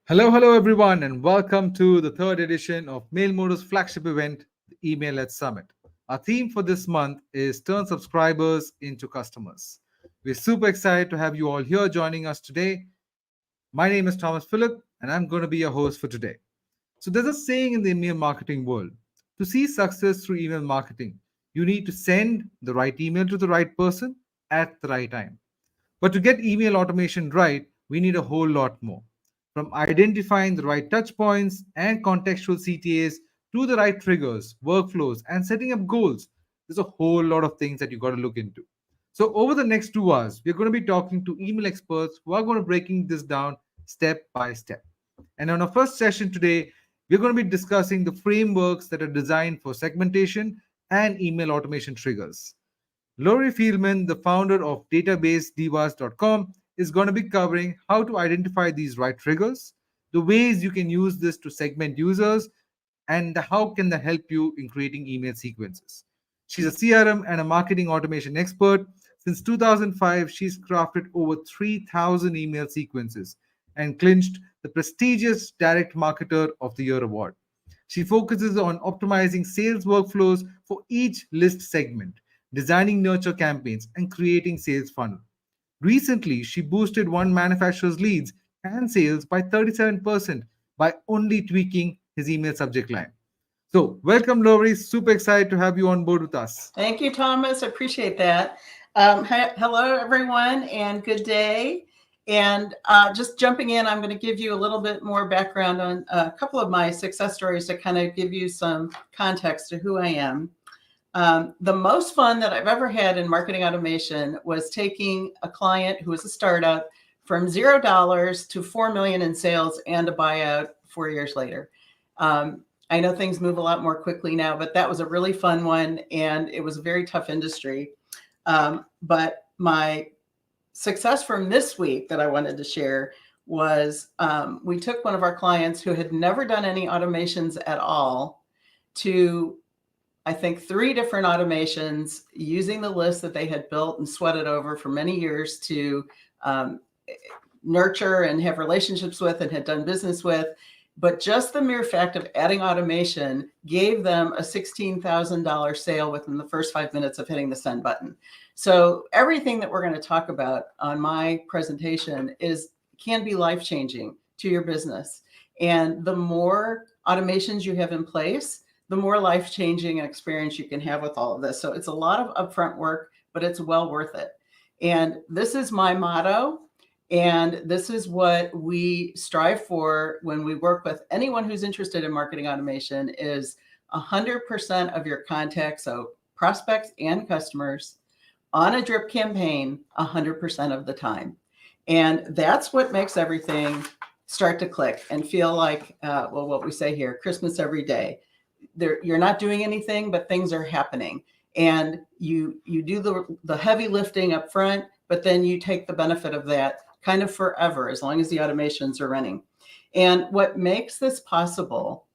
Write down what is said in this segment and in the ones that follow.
Hello, everyone, and welcome to the third edition of MailMoto's flagship event, the Email Edge Summit. Our theme for this month is Turn Subscribers into Customers. We're super excited to have you all here joining us today. My name is Thomas Phillip, and I'm going to be your host for today. So, there's a saying in the email marketing world: to see success through email marketing, you need to send the right email to the right person at the right time. But to get email automation right, we need a whole lot more. From identifying the right touch points and contextual CTAs to the right triggers, workflows, and setting up goals, there's a whole lot of things that you got to look into. So over the next 2 hours, we're going to be talking to email experts who are going to breaking this down step by step. And on our first session today, we're going to be discussing the frameworks that are designed for segmentation and email automation triggers. Laurie Fieldman, the founder of databasedivas.com, is going to be covering how to identify these right triggers, the ways you can use this to segment users, and how can that help you in creating email sequences. She's a CRM and a marketing automation expert. Since 2005, she's crafted over 3,000 email sequences and clinched the prestigious Direct Marketer of the Year award. She focuses on optimizing sales workflows for each list segment, designing nurture campaigns, and creating sales funnel. Recently, she boosted one manufacturer's leads and sales by 37% by only tweaking his email subject line. So, welcome, Laurie. Super excited to have you on board with us. Thank you, Thomas. I appreciate that. Hello, everyone, and good day. And just jumping in, I'm going to give you a little bit more background on a couple of my success stories to kind of give you some context to who I am. The most fun that I've ever had in marketing automation was taking a client who was a startup from $0 to $4 million in sales and a buyout 4 years later. I know things move a lot more quickly now, but that was a really fun one, and it was a very tough industry. But my success from this week that I wanted to share was we took one of our clients who had never done any automations at all to, I think, 3 different automations using the list that they had built and sweated over for many years to nurture and have relationships with and had done business with. But just the mere fact of adding automation gave them a $16,000 sale within the first 5 minutes of hitting the send button. So everything that we're going to talk about on my presentation can be life-changing to your business. And the more automations you have in place, the more life-changing experience you can have with all of this. So it's a lot of upfront work, but it's well worth it. And this is my motto. And this is what we strive for when we work with anyone who's interested in marketing automation is 100% of your contacts, so prospects and customers, on a drip campaign 100% of the time. And that's what makes everything start to click and feel like, what we say here, Christmas every day. You're not doing anything, but things are happening. And you do the heavy lifting up front, but then you take the benefit of that kind of forever, as long as the automations are running. And what makes this possible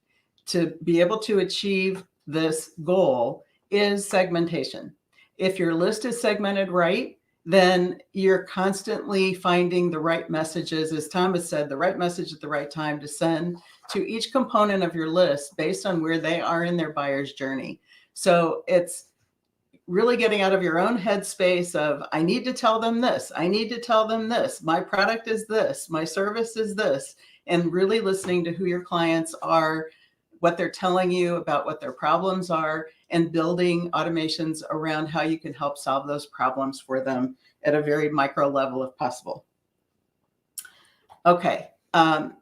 to be able to achieve this goal is segmentation. If your list is segmented right, then you're constantly finding the right messages, as Thomas said, the right message at the right time to send to each component of your list based on where they are in their buyer's journey. So it's really getting out of your own headspace of, I need to tell them this, I need to tell them this, my product is this, my service is this, and really listening to who your clients are, what they're telling you about what their problems are, and building automations around how you can help solve those problems for them at a very micro level if possible. Okay,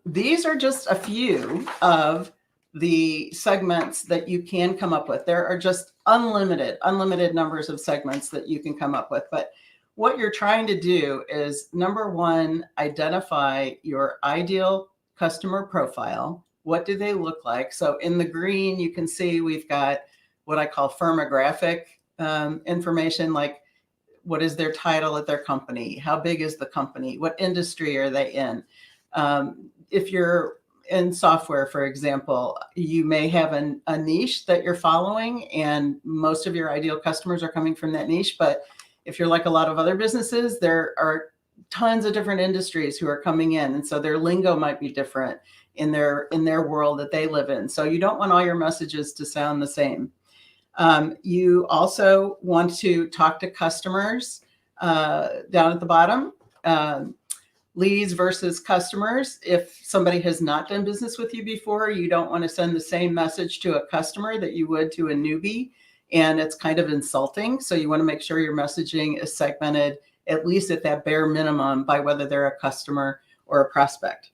these are just a few of the segments that you can come up with. There are just unlimited numbers of segments that you can come up with. But what you're trying to do is, number one, identify your ideal customer profile. What do they look like? So in the green, you can see we've got what I call firmographic information, like what is their title at their company? How big is the company? What industry are they in? If you're in software, for example, you may have a niche that you're following, and most of your ideal customers are coming from that niche. But if you're like a lot of other businesses, there are tons of different industries who are coming in, and so their lingo might be different in their world that they live in. So you don't want all your messages to sound the same. You also want to talk to customers down at the bottom. Leads versus customers. If somebody has not done business with you before, you don't want to send the same message to a customer that you would to a newbie, and it's kind of insulting. So you want to make sure your messaging is segmented, at least at that bare minimum, by whether they're a customer or a prospect.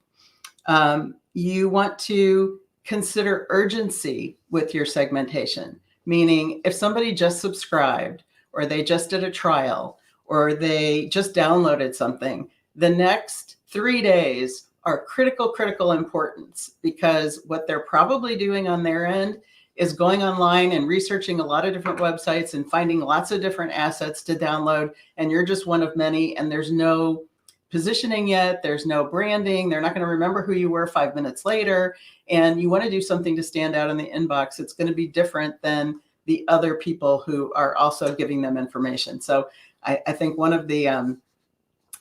You want to consider urgency with your segmentation, meaning if somebody just subscribed, or they just did a trial, or they just downloaded something, the next 3 days are critical importance, because what they're probably doing on their end is going online and researching a lot of different websites and finding lots of different assets to download. And you're just one of many, and there's no positioning yet. There's no branding. They're not going to remember who you were 5 minutes later. And you want to do something to stand out in the inbox. It's going to be different than the other people who are also giving them information. So I think one of the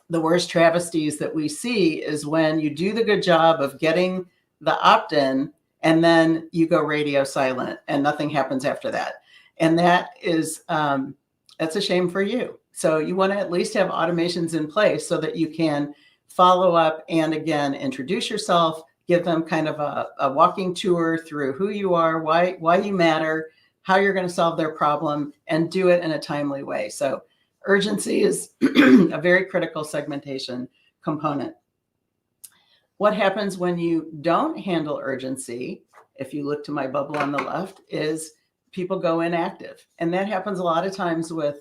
worst travesties that we see is when you do the good job of getting the opt-in and then you go radio silent and nothing happens after that. And that is, that's a shame for you. So you want to at least have automations in place so that you can follow up and, again, introduce yourself, give them kind of a walking tour through who you are, why you matter, how you're going to solve their problem, and do it in a timely way. So urgency is a very critical segmentation component. What happens when you don't handle urgency, if you look to my bubble on the left, is people go inactive. And that happens a lot of times with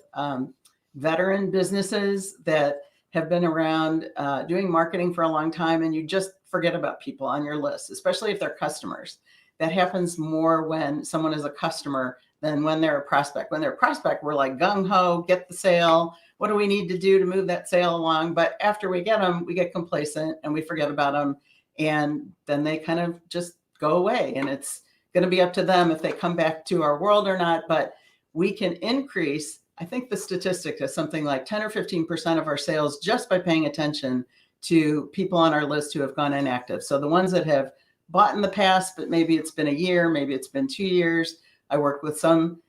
veteran businesses that have been around doing marketing for a long time, and you just forget about people on your list, especially if they're customers. That happens more when someone is a customer than when they're a prospect. When they're a prospect, we're like gung-ho, get the sale. What do we need to do to move that sale along? But after we get them, we get complacent and we forget about them. And then they kind of just go away. And it's going to be up to them if they come back to our world or not. But we can increase, I think the statistic is something like 10 or 15% of our sales just by paying attention to people on our list who have gone inactive. So the ones that have bought in the past, but maybe it's been a year, maybe it's been 2 years. I work with some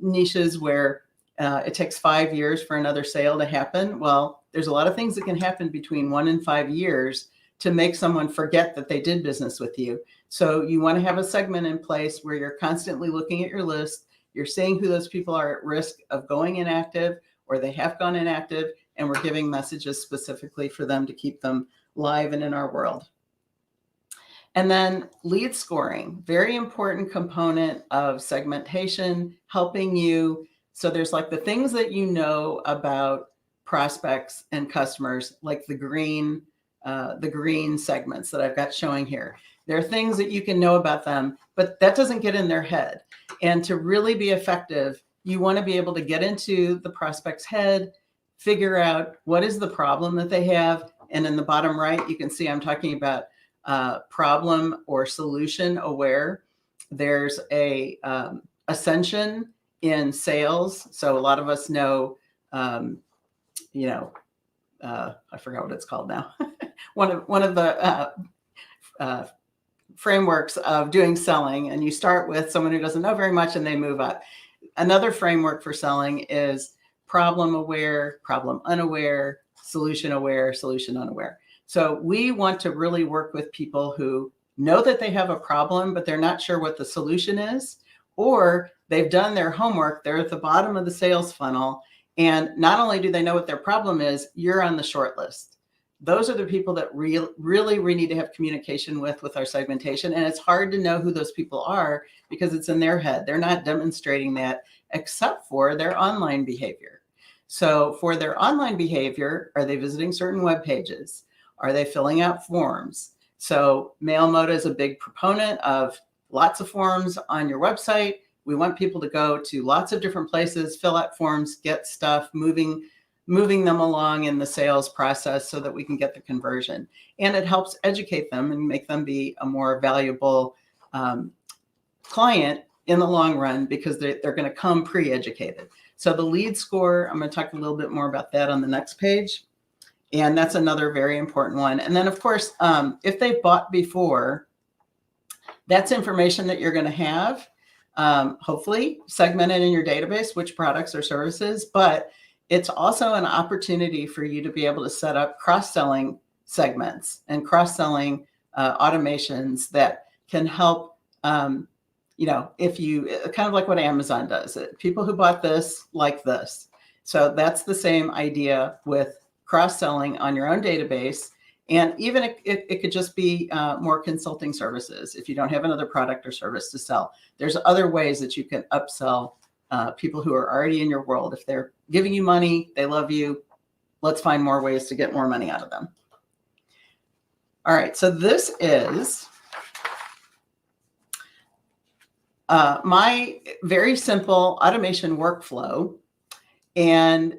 niches where it takes 5 years for another sale to happen. Well, there's a lot of things that can happen between 1 and 5 years to make someone forget that they did business with you. So you want to have a segment in place where you're constantly looking at your list. You're seeing who those people are at risk of going inactive, or they have gone inactive, and we're giving messages specifically for them to keep them live and in our world. And then lead scoring, very important component of segmentation, helping you. So there's like the things that you know about prospects and customers, like the green segments that I've got showing here. There are things that you can know about them, but that doesn't get in their head. And to really be effective, you want to be able to get into the prospect's head, figure out what is the problem that they have. And in the bottom right, you can see I'm talking about problem or solution aware. There's a ascension in sales. So a lot of us know, I forgot what it's called now. one of the frameworks of doing selling, and you start with someone who doesn't know very much and they move up. Another framework for selling is problem aware, problem unaware, solution aware, solution unaware. So we want to really work with people who know that they have a problem, but they're not sure what the solution is, or they've done their homework. They're at the bottom of the sales funnel. And not only do they know what their problem is, you're on the short list. Those are the people that really we need to have communication with our segmentation. And it's hard to know who those people are because it's in their head. They're not demonstrating that except for their online behavior. So for their online behavior, are they visiting certain web pages? Are they filling out forms? So MailModa is a big proponent of lots of forms on your website. We want people to go to lots of different places, fill out forms, get stuff, moving them along in the sales process so that we can get the conversion. And it helps educate them and make them be a more valuable client in the long run because they're going to come pre-educated. So the lead score, I'm going to talk a little bit more about that on the next page, And that's another very important one. And then, of course, if they've bought before, that's information that you're going to have, hopefully segmented in your database, which products or services. But it's also an opportunity for you to be able to set up cross-selling segments and cross-selling automations that can help, if you kind of like what Amazon does. People who bought this like this. So that's the same idea with cross-selling on your own database. And even it could just be more consulting services. If you don't have another product or service to sell, there's other ways that you can upsell people who are already in your world. If they're giving you money, they love you, let's find more ways to get more money out of them. All right, so this is my very simple automation workflow. And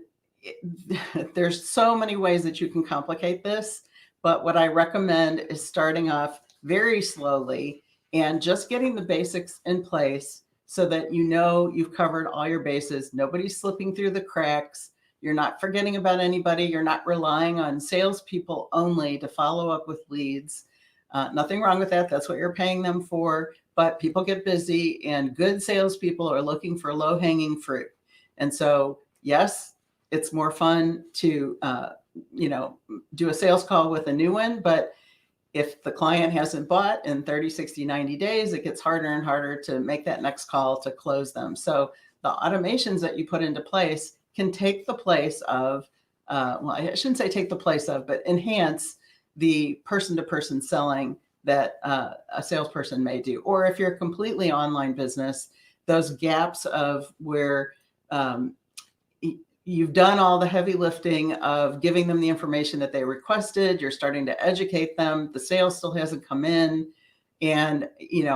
there's so many ways that you can complicate this. But what I recommend is starting off very slowly and just getting the basics in place so that you know you've covered all your bases. Nobody's slipping through the cracks. You're not forgetting about anybody. You're not relying on salespeople only to follow up with leads. Nothing wrong with that. That's what you're paying them for. But people get busy, and good salespeople are looking for low-hanging fruit. And so, yes, it's more fun to do a sales call with a new one, but if the client hasn't bought in 30, 60, 90 days, it gets harder and harder to make that next call to close them. So the automations that you put into place can take the place of, I shouldn't say take the place of, but enhance the person-to-person selling that a salesperson may do. Or if you're a completely online business, those gaps of where you've done all the heavy lifting of giving them the information that they requested. You're starting to educate them. The sales still hasn't come in. And,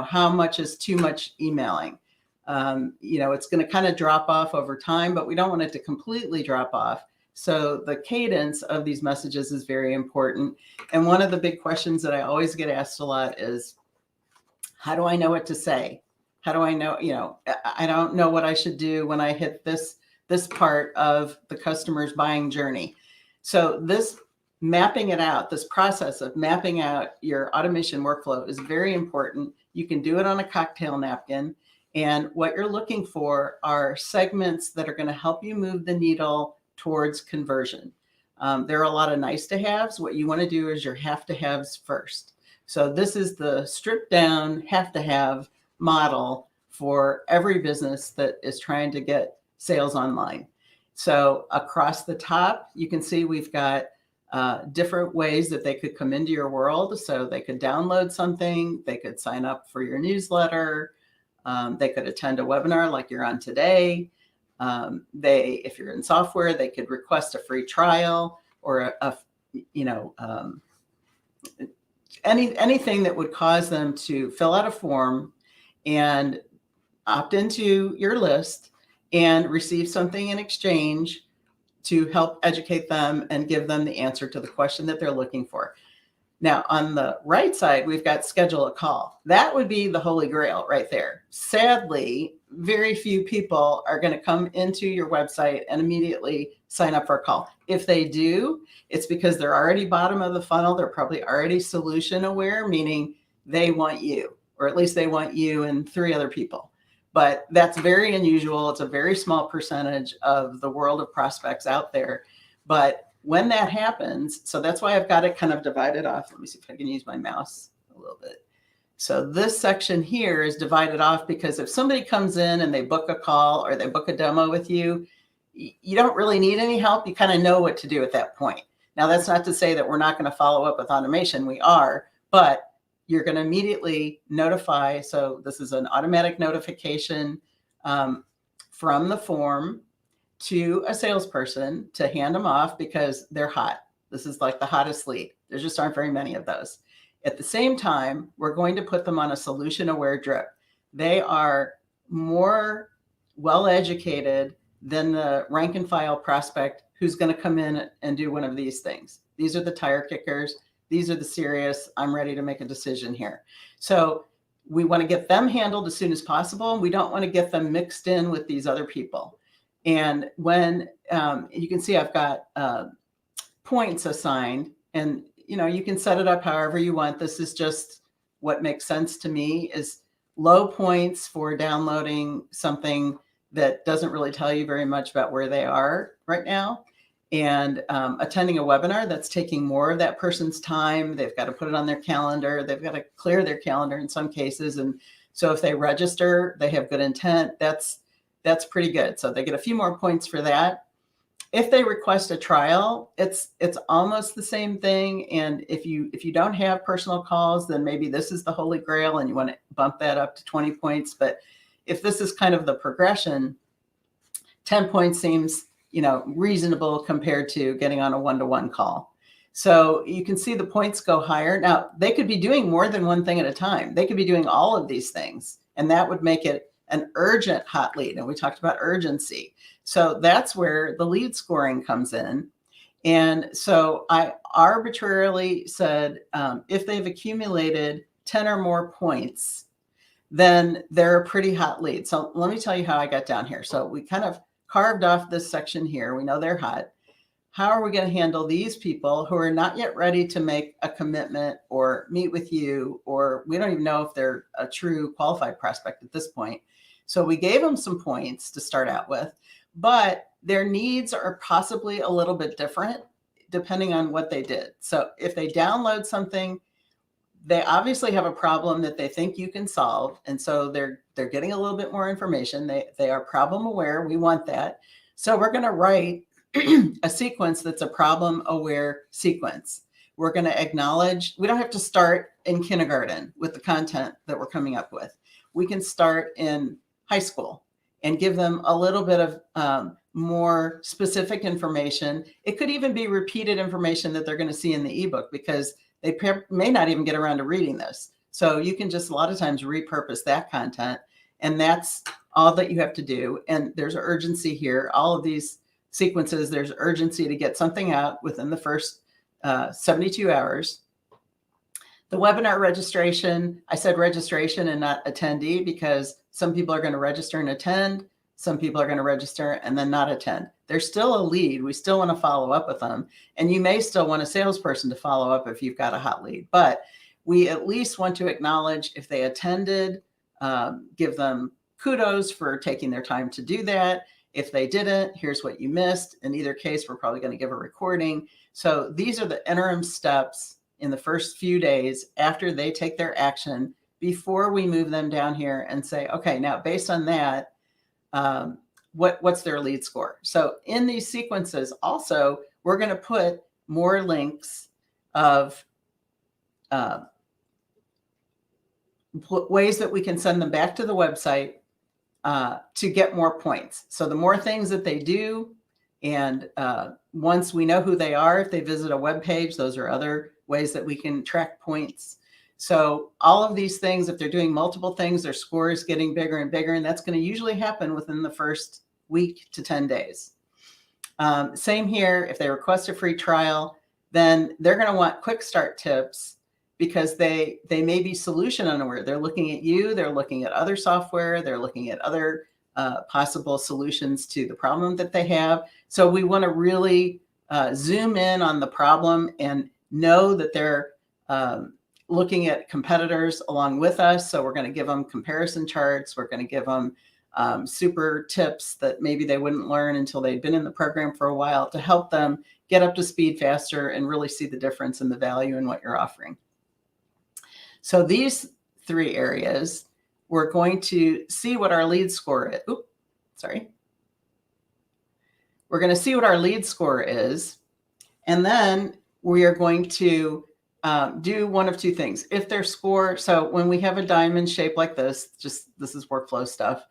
how much is too much emailing? It's going to kind of drop off over time, but we don't want it to completely drop off. So the cadence of these messages is very important. And one of the big questions that I always get asked a lot is, how do I know what to say? How do I know, I don't know what I should do when I hit this part of the customer's buying journey. So this mapping it out, this process of mapping out your automation workflow is very important. You can do it on a cocktail napkin. And what you're looking for are segments that are going to help you move the needle towards conversion. There are a lot of nice to haves. What you want to do is your have to haves first. So this is the stripped down have to have model for every business that is trying to get sales online. So across the top, you can see we've got different ways that they could come into your world. So they could download something, they could sign up for your newsletter, they could attend a webinar like you're on today. If you're in software, they could request a free trial or anything that would cause them to fill out a form and opt into your list and receive something in exchange to help educate them and give them the answer to the question that they're looking for. Now, on the right side, we've got schedule a call. That would be the holy grail right there. Sadly, very few people are going to come into your website and immediately sign up for a call. If they do, it's because they're already bottom of the funnel. They're probably already solution aware, meaning they want you, or at least they want you and 3 other people. But that's very unusual. It's a very small percentage of the world of prospects out there. But when that happens, so that's why I've got it kind of divided off. Let me see if I can use my mouse a little bit. So this section here is divided off because if somebody comes in and they book a call or they book a demo with you, you don't really need any help. You kind of know what to do at that point. Now, that's not to say that we're not going to follow up with automation. We are, but you're going to immediately notify. So this is an automatic notification from the form to a salesperson to hand them off because they're hot. This is like the hottest lead. There just aren't very many of those. At the same time, we're going to put them on a solution-aware drip. They are more well-educated than the rank and file prospect who's going to come in and do one of these things. These are the tire kickers. These are the serious, I'm ready to make a decision here. So we want to get them handled as soon as possible. We don't want to get them mixed in with these other people. And when you can see I've got points assigned, and you can set it up however you want. This is just what makes sense to me, is low points for downloading something that doesn't really tell you very much about where they are right now, and attending a webinar that's taking more of that person's time. They've got to put it on their calendar. They've got to clear their calendar in some cases. And so if they register, they have good intent. That's pretty good. So they get a few more points for that. If they request a trial, it's almost the same thing. And if you don't have personal calls, then maybe this is the holy grail and you want to bump that up to 20 points. But if this is kind of the progression, 10 points seems, reasonable compared to getting on a one-to-one call. So you can see the points go higher. Now, they could be doing more than one thing at a time. They could be doing all of these things, and that would make it an urgent hot lead. And we talked about urgency. So that's where the lead scoring comes in. And so I arbitrarily said, if they've accumulated 10 or more points, then they're a pretty hot lead. So let me tell you how I got down here. So we kind of carved off this section here. We know they're hot. How are we going to handle these people who are not yet ready to make a commitment or meet with you, or we don't even know if they're a true qualified prospect at this point? So we gave them some points to start out with, but their needs are possibly a little bit different depending on what they did. So if they download something, they obviously have a problem that they think you can solve. And so they're getting a little bit more information. They are problem aware. We want that. So we're going to write a sequence that's a problem aware sequence. We're going to acknowledge, we don't have to start in kindergarten with the content that we're coming up with. We can start in high school and give them a little bit of more specific information. It could even be repeated information that they're going to see in the ebook, because they may not even get around to reading this. So you can just a lot of times repurpose that content, and that's all that you have to do. And there's urgency here. All of these sequences, there's urgency to get something out within the first 72 hours. The webinar registration, I said registration and not attendee, because some people are going to register and attend. Some people are going to register and then not attend. They're still a lead. We still want to follow up with them. And you may still want a salesperson to follow up if you've got a hot lead. But we at least want to acknowledge if they attended, give them kudos for taking their time to do that. If they didn't, here's what you missed. In either case, we're probably going to give a recording. So these are the interim steps in the first few days after they take their action, before we move them down here and say, okay, now based on that, what's their lead score? So in these sequences also, we're going to put more links of ways that we can send them back to the website to get more points. So the more things that they do, and once we know who they are, if they visit a web page, those are other ways that we can track points. So all of these things, if they're doing multiple things, their score is getting bigger and bigger, and that's going to usually happen within the first week to 10 days. Same here. If they request a free trial, then they're going to want quick start tips, because they may be solution unaware. They're looking at you, they're looking at other software, they're looking at other possible solutions to the problem that they have. So we want to really zoom in on the problem and know that they're looking at competitors along with us. So we're going to give them comparison charts. We're going to give them super tips that maybe they wouldn't learn until they'd been in the program for a while, to help them get up to speed faster and really see the difference in the value in what you're offering. So these three areas, we're going to see what our lead score is. Oops, sorry. We're going to see what our lead score is, and then we are going to do one of two things. If their score, so when we have a diamond shape like this, this is workflow stuff.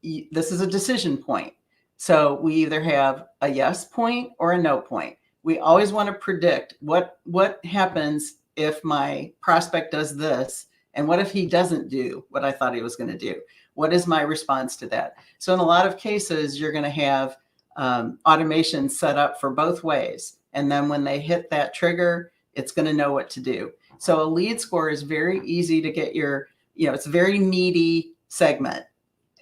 This is a decision point. So we either have a yes point or a no point. We always want to predict what happens if my prospect does this, and what if he doesn't do what I thought he was going to do? What is my response to that? So in a lot of cases, you're going to have automation set up for both ways. And then when they hit that trigger, it's going to know what to do. So a lead score is very easy to get your, it's a very meaty segment.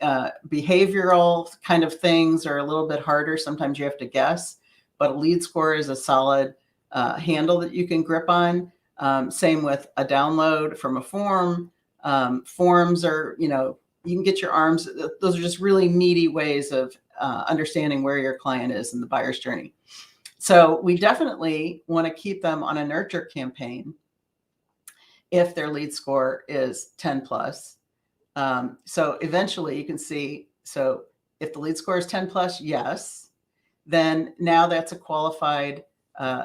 Behavioral kind of things are a little bit harder. Sometimes you have to guess, but a lead score is a solid handle that you can grip on. Same with a download from a form. Forms are, you can get your arms. Those are just really meaty ways of understanding where your client is in the buyer's journey. So we definitely want to keep them on a nurture campaign if their lead score is 10 plus. So eventually you can see, so if the lead score is 10 plus, yes, then now that's a qualified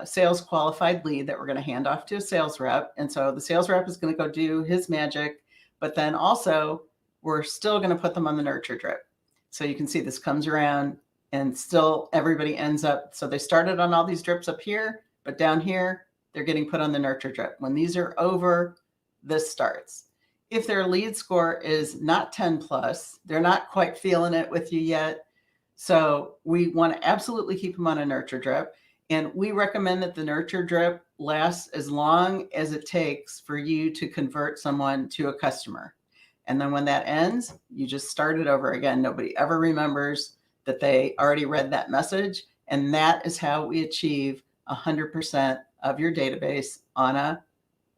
sales qualified lead that we're going to hand off to a sales rep. And so the sales rep is going to go do his magic, but then also we're still going to put them on the nurture drip. So you can see this comes around and still everybody ends up. So they started on all these drips up here, but down here, they're getting put on the nurture drip. When these are over, this starts. If their lead score is not 10 plus, they're not quite feeling it with you yet. So we want to absolutely keep them on a nurture drip. And we recommend that the nurture drip lasts as long as it takes for you to convert someone to a customer. And then when that ends, you just start it over again. Nobody ever remembers that they already read that message. And that is how we achieve 100% of your database on a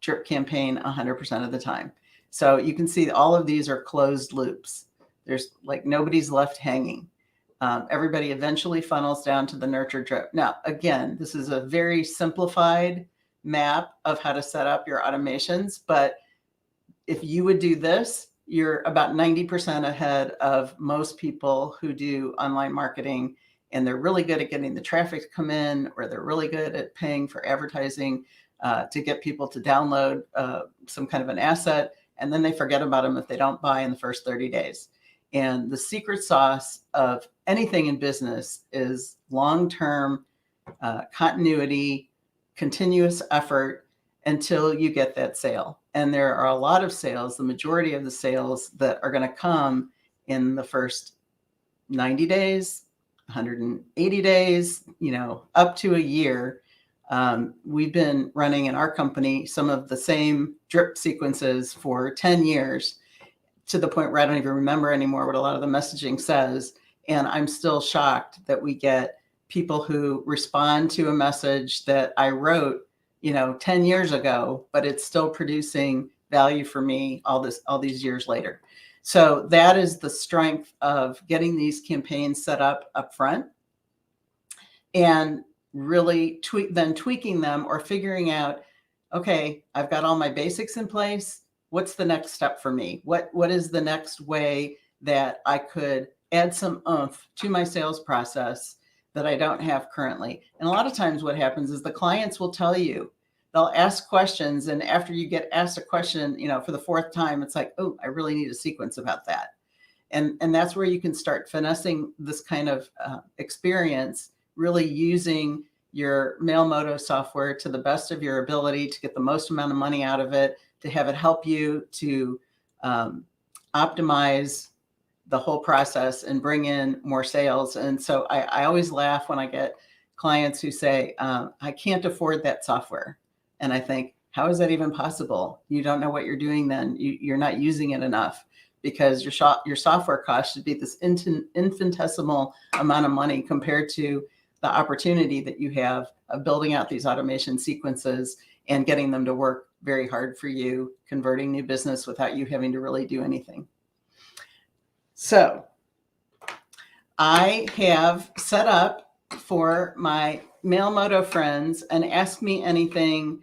drip campaign 100% of the time. So you can see all of these are closed loops. There's like nobody's left hanging. Everybody eventually funnels down to the nurture drip. Now, again, this is a very simplified map of how to set up your automations. But if you would do this, you're about 90% ahead of most people who do online marketing, and they're really good at getting the traffic to come in, or they're really good at paying for advertising to get people to download some kind of an asset. And then they forget about them if they don't buy in the first 30 days. And the secret sauce of anything in business is long-term continuity, continuous effort until you get that sale. And there are a lot of sales, the majority of the sales that are going to come in the first 90 days, 180 days, up to a year. We've been running in our company some of the same drip sequences for 10 years to the point where I don't even remember anymore what a lot of the messaging says. And I'm still shocked that we get people who respond to a message that I wrote, 10 years ago, but it's still producing value for me all these years later. So that is the strength of getting these campaigns set up front and really tweaking them or figuring out, okay, I've got all my basics in place. What's the next step for me? What is the next way that I could add some oomph to my sales process that I don't have currently? And a lot of times what happens is the clients will tell you, they'll ask questions. And after you get asked a question, for the fourth time, it's like, oh, I really need a sequence about that. And that's where you can start finessing this kind of experience, really using your Mailmodo software to the best of your ability to get the most amount of money out of it, to have it help you to optimize the whole process and bring in more sales. And so I always laugh when I get clients who say, I can't afford that software. And I think, how is that even possible? You don't know what you're doing then. You're not using it enough, because your software cost should be this infinitesimal amount of money compared to the opportunity that you have of building out these automation sequences and getting them to work very hard for you, converting new business without you having to really do anything. So I have set up for my Mailmodo friends an Ask Me Anything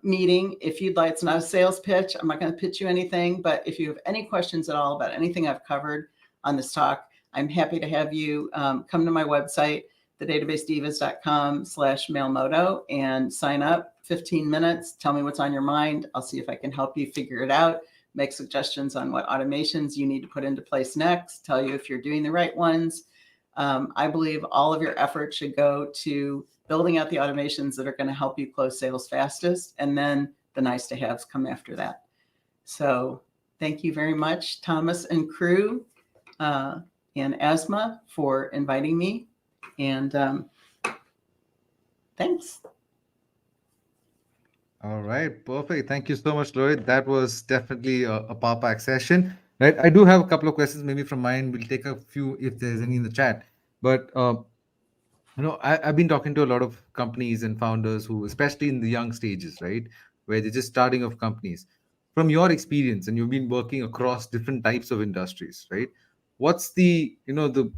meeting. If you'd like, it's not a sales pitch. I'm not going to pitch you anything, but if you have any questions at all about anything I've covered on this talk, I'm happy to have you come to my website, thedatabasedivas.com/Mailmodo, and sign up. 15 minutes. Tell me what's on your mind. I'll see if I can help you figure it out, make suggestions on what automations you need to put into place next, tell you if you're doing the right ones. I believe all of your effort should go to building out the automations that are going to help you close sales fastest, and then the nice to haves come after that. So thank you very much, Thomas and crew, and Asma, for inviting me. And thanks. All right, perfect. Thank you so much, Lloyd. That was definitely a power pack session. Right, I do have a couple of questions, maybe from mine. We'll take a few if there's any in the chat. But I've been talking to a lot of companies and founders who, especially in the young stages, right, where they're just starting off companies. From your experience, and you've been working across different types of industries, right? What's the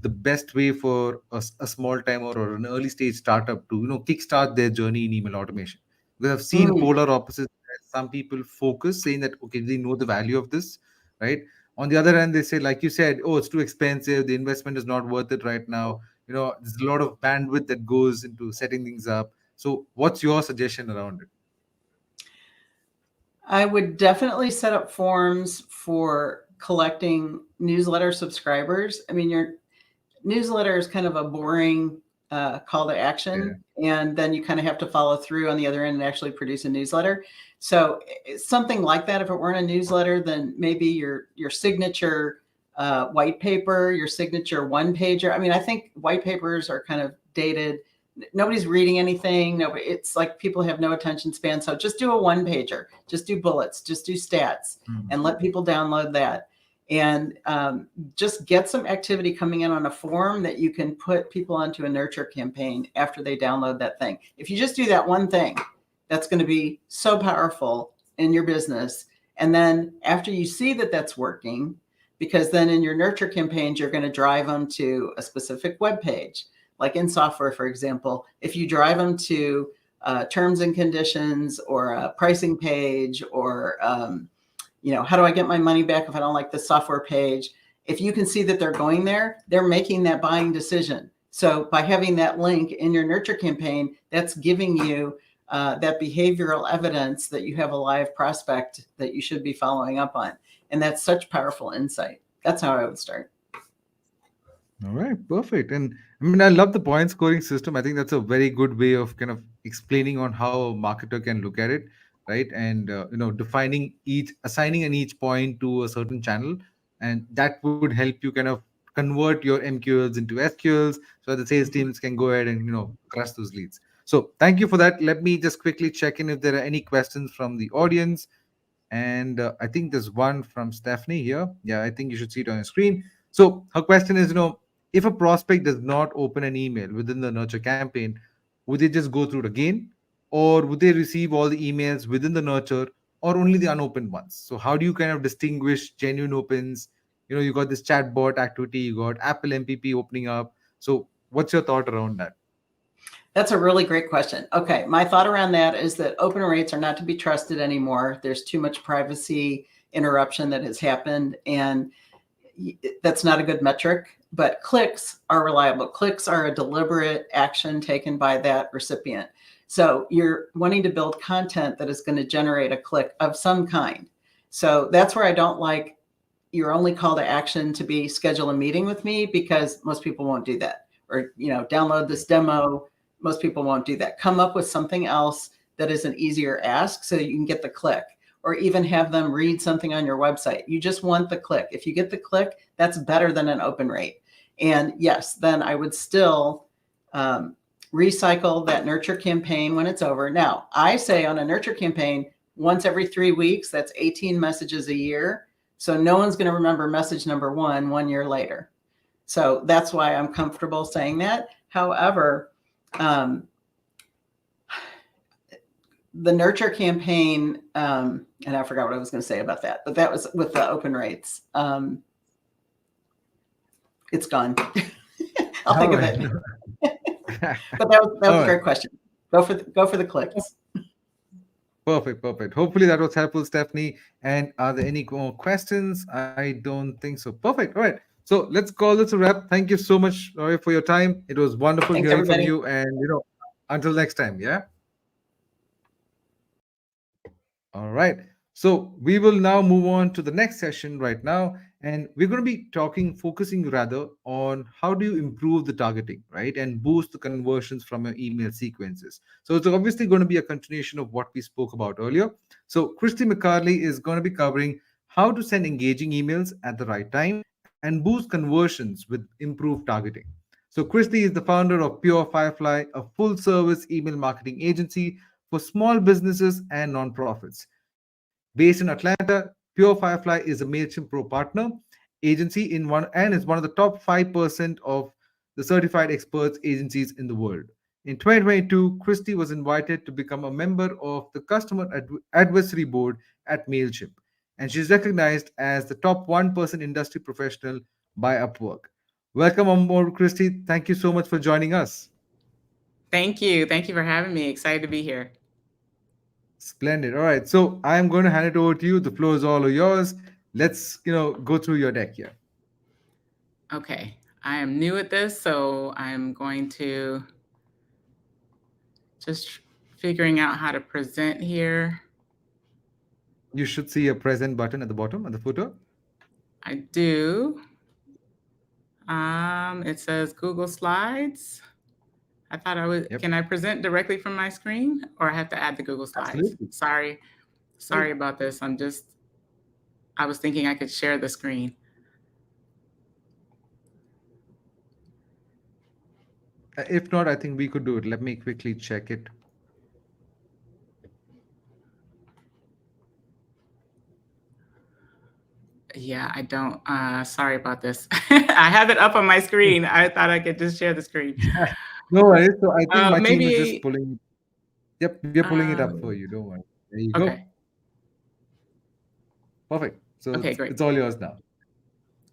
best way for a small timer or an early stage startup to kickstart their journey in email automation? Because I've seen Mm. polar opposites. Where some people focus saying that okay, they know the value of this, right? On the other hand, they say, like you said, oh, it's too expensive. The investment is not worth it right now. There's a lot of bandwidth that goes into setting things up. So what's your suggestion around it? I would definitely set up forms for collecting newsletter subscribers. I mean, your newsletter is kind of a boring call to Yeah. action, and then you kind of have to follow through on the other end and actually produce a newsletter. So something like that. If it weren't a newsletter, then maybe your signature white paper, your signature one pager. I mean, I think white papers are kind of dated. Nobody's reading anything. Nobody. It's like people have no attention span. So just do a one pager. Just do bullets. Just do stats, and let people download that. And just get some activity coming in on a form that you can put people onto a nurture campaign after they download that thing. If you just do that one thing, that's going to be so powerful in your business. And then after you see that that's working, because then in your nurture campaigns, you're going to drive them to a specific web page. Like in software, for example, if you drive them to terms and conditions or a pricing page or how do I get my money back if I don't like the software page? If you can see that they're going there, they're making that buying decision. So by having that link in your nurture campaign, that's giving you that behavioral evidence that you have a live prospect that you should be following up on. And that's such powerful insight. That's how I would start. All right, perfect. And I mean, I love the point scoring system. I think that's a very good way of kind of explaining on how a marketer can look at it, right? And defining assigning an each point to a certain channel, and that would help you kind of convert your MQLs into SQLs, so that the sales teams can go ahead and crush those leads. So thank you for that. Let me just quickly check in if there are any questions from the audience. And I think there's one from Stephanie here. Yeah, I think you should see it on your screen. So her question is, if a prospect does not open an email within the nurture campaign, would they just go through it again, or would they receive all the emails within the nurture, or only the unopened ones? So how do you kind of distinguish genuine opens? You got this chatbot activity, you got Apple MPP opening up. So what's your thought around that? That's a really great question. Okay, my thought around that is that open rates are not to be trusted anymore. There's too much privacy interruption that has happened, and that's not a good metric. But clicks are reliable. Clicks are a deliberate action taken by that recipient. So you're wanting to build content that is going to generate a click of some kind. So that's where I don't like your only call to action to be schedule a meeting with me, because most people won't do that. Or, download this demo. Most people won't do that. Come up with something else that is an easier ask so you can get the click, or even have them read something on your website. You just want the click. If you get the click, that's better than an open rate. And yes, then I would still recycle that nurture campaign when it's over. Now, I say on a nurture campaign, once every 3 weeks, that's 18 messages a year. So no one's going to remember message number 1 year later. So that's why I'm comfortable saying that. However, the nurture campaign, and I forgot what I was going to say about that, but that was with the open rates. It's gone. I'll think of it. But that was a great question. Go for the clicks. Perfect. Hopefully that was helpful, Stephanie. And are there any more questions? I don't think so. Perfect. All right. So let's call this a wrap. Thank you so much, Roy, for your time. It was wonderful Thanks, hearing everybody. from you. And until next time. Yeah. All right. So we will now move on to the next session right now. And we're going to be focusing rather on how do you improve the targeting, right? And boost the conversions from your email sequences. So it's obviously going to be a continuation of what we spoke about earlier. So Christy McCarley is going to be covering how to send engaging emails at the right time and boost conversions with improved targeting. So Christy is the founder of Pure Firefly, a full service email marketing agency for small businesses and nonprofits. Based in Atlanta, Pure Firefly is a MailChimp Pro partner agency is one of the top 5% of the certified experts agencies in the world. In 2022, Christy was invited to become a member of the Customer Advisory Board at MailChimp, and she's recognized as the top 1% industry professional by Upwork. Welcome on board, Christy. Thank you so much for joining us. Thank you. Thank you for having me. Excited to be here. Splendid. All right. So I'm going to hand it over to you. The floor is all yours. Let's, go through your deck here. Okay. I am new at this, so I'm going to just figuring out how to present here. You should see a present button at the bottom of the footer. I do. It says Google Slides. I thought I would. Yep. Can I present directly from my screen, or I have to add the Google Slides? Absolutely. Sorry about this. I was thinking I could share the screen. If not, I think we could do it. Let me quickly check it. Yeah, I don't. Sorry about this. I have it up on my screen. I thought I could just share the screen. No worries. So I think my team is maybe- just pulling. Yep, we're pulling it up for you. Don't worry. There you go. Okay. Perfect. So Okay, great. it's all yours now.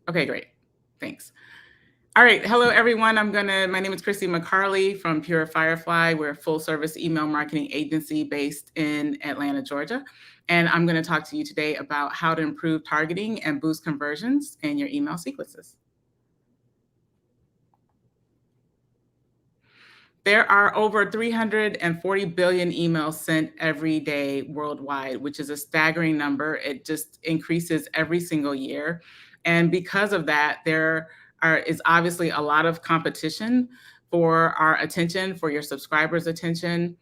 Okay, great. Thanks. All right. Hello, everyone. My name is Christy McCarley from Pure Firefly. We're a full service email marketing agency based in Atlanta, Georgia. And I'm going to talk to you today about how to improve targeting and boost conversions in your email sequences. There are over 340 billion emails sent every day worldwide, which is a staggering number. It just increases every single year. And because of that, there is obviously a lot of competition for our attention, for your subscribers' attention.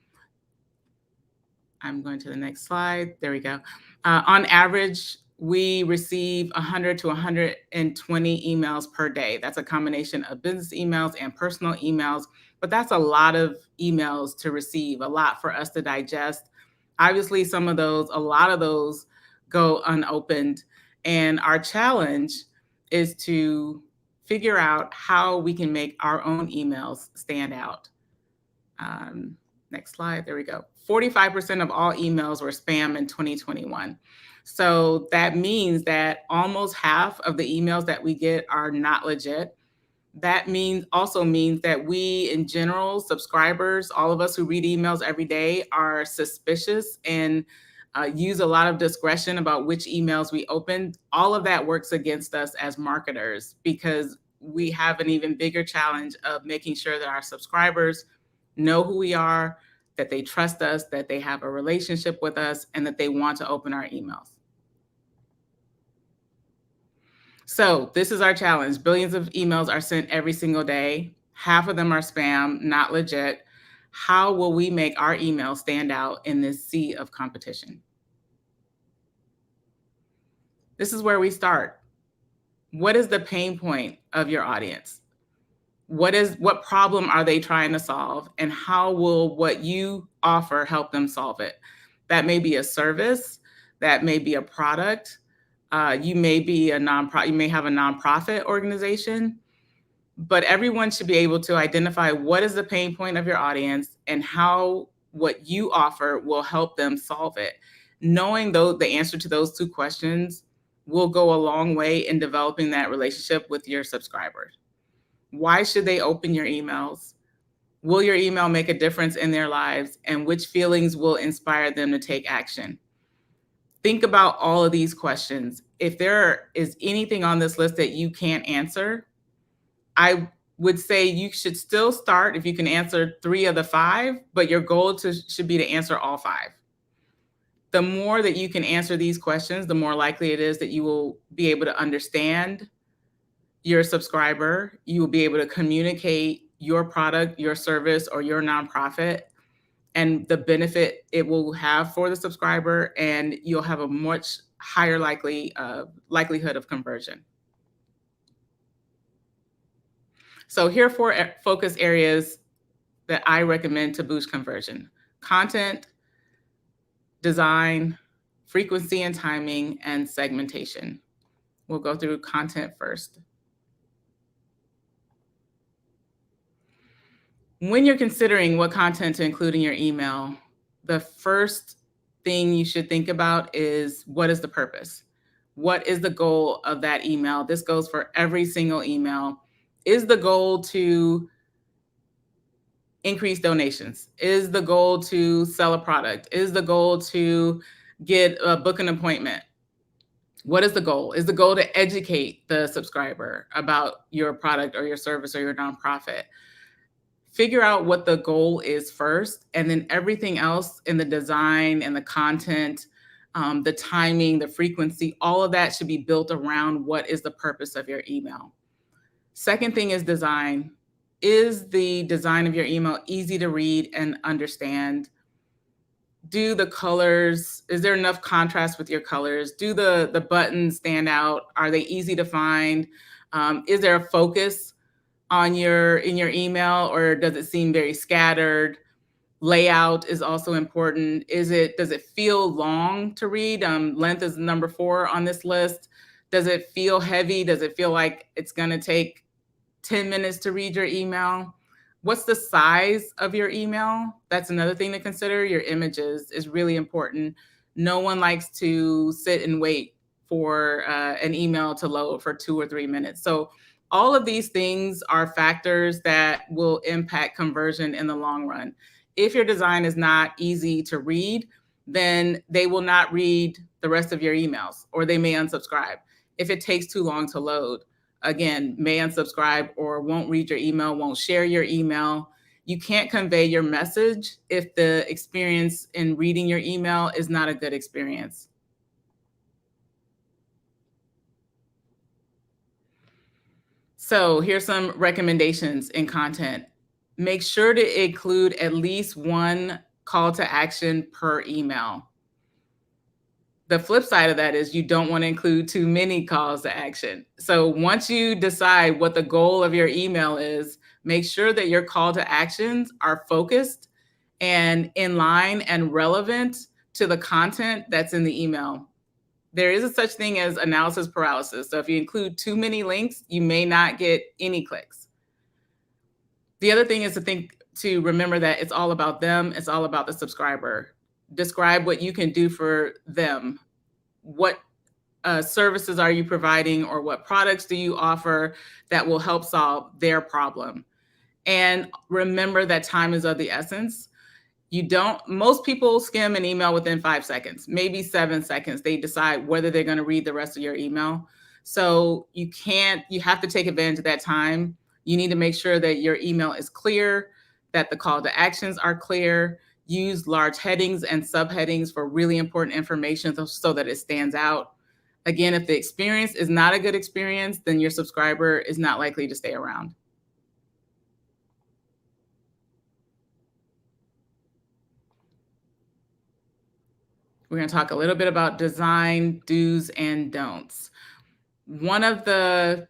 I'm going to the next slide. There we go. On average, we receive 100 to 120 emails per day. That's a combination of business emails and personal emails, but that's a lot of emails to receive, a lot for us to digest. Obviously, a lot of those go unopened. And our challenge is to figure out how we can make our own emails stand out. Next slide, there we go. 45% of all emails were spam in 2021. So that means that almost half of the emails that we get are not legit. That also means that we, in general, subscribers, all of us who read emails every day, are suspicious and use a lot of discretion about which emails we open. All of that works against us as marketers because we have an even bigger challenge of making sure that our subscribers know who we are, that they trust us, that they have a relationship with us, and that they want to open our emails. So this is our challenge. Billions of emails are sent every single day. Half of them are spam, not legit. How will we make our emails stand out in this sea of competition? This is where we start. What is the pain point of your audience? What problem are they trying to solve, and how will what you offer help them solve it? That may be a service, that may be a product. You may be a nonprofit, you may have a nonprofit organization, but everyone should be able to identify what is the pain point of your audience and how what you offer will help them solve it. Knowing the answer to those two questions will go a long way in developing that relationship with your subscribers. Why should they open your emails? Will your email make a difference in their lives? And which feelings will inspire them to take action? Think about all of these questions. If there is anything on this list that you can't answer, I would say you should still start if you can answer 3 of the 5, but your goal should be to answer all 5. The more that you can answer these questions, the more likely it is that you will be able to understand your subscriber. You will be able to communicate your product, your service, or your nonprofit and the benefit it will have for the subscriber, and you'll have a much higher likelihood of conversion. So here are 4 focus areas that I recommend to boost conversion: content, design, frequency and timing, and segmentation. We'll go through content first. When you're considering what content to include in your email, the first thing you should think about is, what is the purpose? What is the goal of that email? This goes for every single email. Is the goal to increase donations? Is the goal to sell a product? Is the goal to book an appointment? What is the goal? Is the goal to educate the subscriber about your product or your service or your nonprofit? Figure out what the goal is first, and then everything else in the design and the content, the timing, the frequency, all of that should be built around what is the purpose of your email. Second thing is design. Is the design of your email easy to read and understand? Do the colors, is there enough contrast with your colors? Do the buttons stand out? Are they easy to find? Is there a focus in your email, or does it seem very scattered? Layout is also important. Does it feel long to read? Length is number 4 on this list. Does it feel heavy? Does it feel like it's going to take 10 minutes to read your email? What's the size of your email? That's another thing to consider. Your images is really important. No one likes to sit and wait for an email to load for 2 or 3 minutes. So all of these things are factors that will impact conversion in the long run. If your design is not easy to read, then they will not read the rest of your emails, or they may unsubscribe. If it takes too long to load, again, may unsubscribe or won't read your email, won't share your email. You can't convey your message if the experience in reading your email is not a good experience. So here's some recommendations in content. Make sure to include at least one call to action per email. The flip side of that is you don't want to include too many calls to action. So once you decide what the goal of your email is, make sure that your call to actions are focused and in line and relevant to the content that's in the email. There is a such thing as analysis paralysis. So if you include too many links, you may not get any clicks. The other thing is to remember that it's all about them. It's all about the subscriber. Describe what you can do for them. What services are you providing, or what products do you offer that will help solve their problem? And remember that time is of the essence. Most people skim an email within 5 seconds, maybe 7 seconds. They decide whether they're going to read the rest of your email. So you have to take advantage of that time. You need to make sure that your email is clear, that the call to actions are clear. Use large headings and subheadings for really important information so that it stands out. Again, if the experience is not a good experience, then your subscriber is not likely to stay around. We're going to talk a little bit about design do's and don'ts. One of the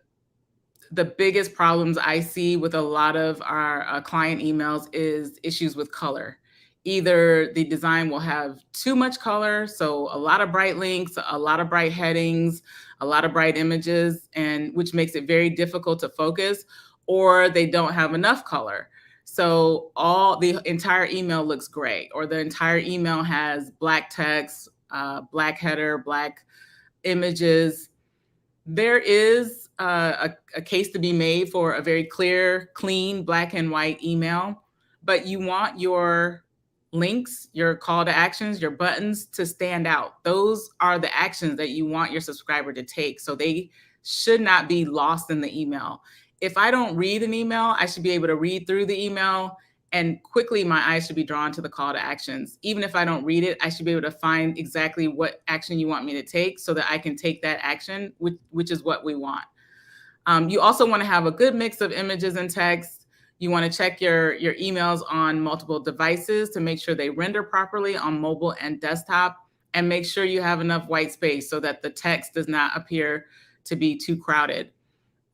biggest problems I see with a lot of our client emails is issues with color. Either the design will have too much color, so a lot of bright links, a lot of bright headings, a lot of bright images, and which makes it very difficult to focus, or they don't have enough color. So the entire email looks gray, or the entire email has black text, black header, black images. There is a case to be made for a very clear, clean, black and white email, but you want your links, your call to actions, your buttons to stand out. Those are the actions that you want your subscriber to take. So they should not be lost in the email. If I don't read an email, I should be able to read through the email, and quickly my eyes should be drawn to the call to actions. Even if I don't read it, I should be able to find exactly what action you want me to take so that I can take that action, which is what we want. You also want to have a good mix of images and text. You want to check your emails on multiple devices to make sure they render properly on mobile and desktop, and make sure you have enough white space so that the text does not appear to be too crowded.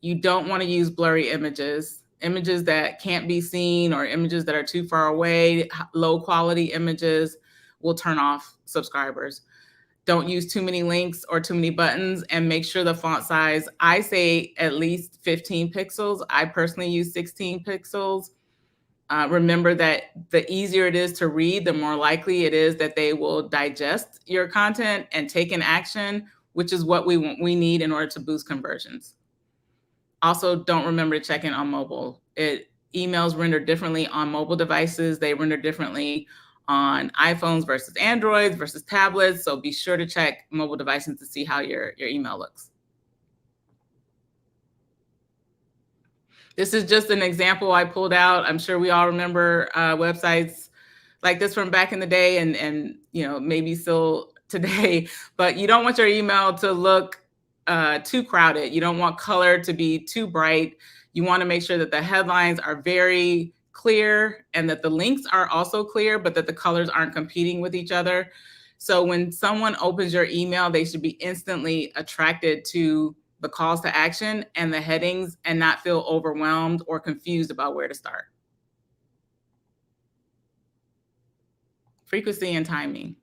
You don't want to use blurry images that can't be seen, or images that are too far away. Low quality images will turn off subscribers. Don't use too many links or too many buttons, and make sure the font size, I say at least 15 pixels. I personally use 16 pixels. Remember that the easier it is to read, the more likely it is that they will digest your content and take an action, which is what we need in order to boost conversions. Also, don't remember to check in on mobile. Emails render differently on mobile devices. They render differently on iPhones versus Androids versus tablets. So be sure to check mobile devices to see how your email looks. This is just an example I pulled out. I'm sure we all remember websites like this from back in the day and maybe still today, but you don't want your email to look too crowded. You don't want color to be too bright. You want to make sure that the headlines are very clear and that the links are also clear, but that the colors aren't competing with each other. So when someone opens your email, they should be instantly attracted to the calls to action and the headings and not feel overwhelmed or confused about where to start. Frequency and timing.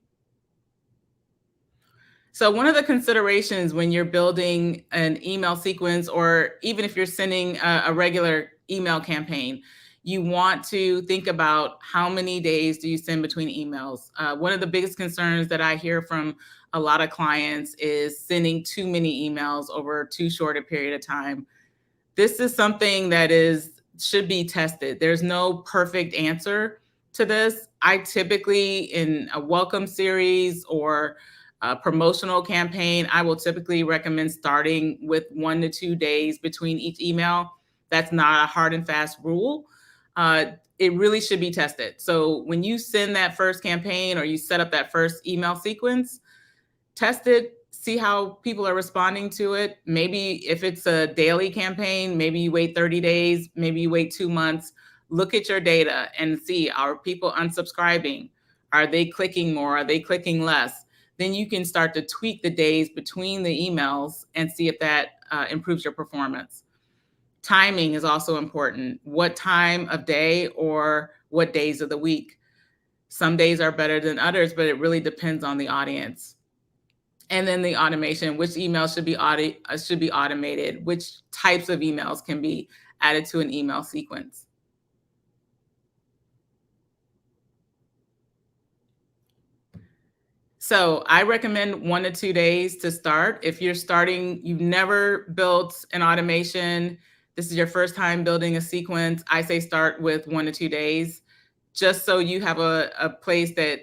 So one of the considerations when you're building an email sequence, or even if you're sending a regular email campaign, you want to think about how many days do you send between emails. One of the biggest concerns that I hear from a lot of clients is sending too many emails over too short a period of time. This is something that should be tested. There's no perfect answer to this. I typically, in a welcome series or a promotional campaign, I will typically recommend starting with 1 to 2 days between each email. That's not a hard and fast rule. It really should be tested. So when you send that first campaign or you set up that first email sequence, test it, see how people are responding to it. Maybe if it's a daily campaign, maybe you wait 30 days, maybe you wait 2 months. Look at your data and see, are people unsubscribing? Are they clicking more? Are they clicking less? Then you can start to tweak the days between the emails and see if that improves your performance. Timing is also important. What time of day or what days of the week? Some days are better than others, but it really depends on the audience. And then the automation, which emails should be automated, which types of emails can be added to an email sequence. So I recommend 1 to 2 days to start. If you're starting, you've never built an automation, this is your first time building a sequence, I say start with 1 to 2 days, just so you have a place that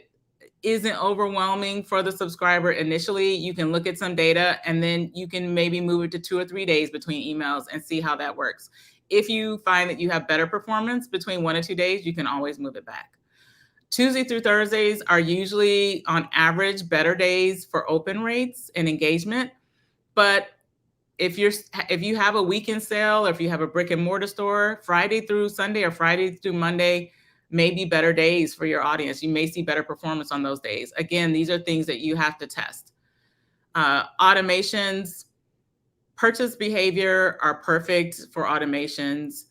isn't overwhelming for the subscriber initially. You can look at some data and then you can maybe move it to 2 or 3 days between emails and see how that works. If you find that you have better performance between 1 to 2 days, you can always move it back. Tuesday through Thursdays are usually on average better days for open rates and engagement. But if you have a weekend sale, or if you have a brick and mortar store, Friday through Sunday or Friday through Monday may be better days for your audience. You may see better performance on those days. Again, these are things that you have to test. Automations, purchase behavior are perfect for automations.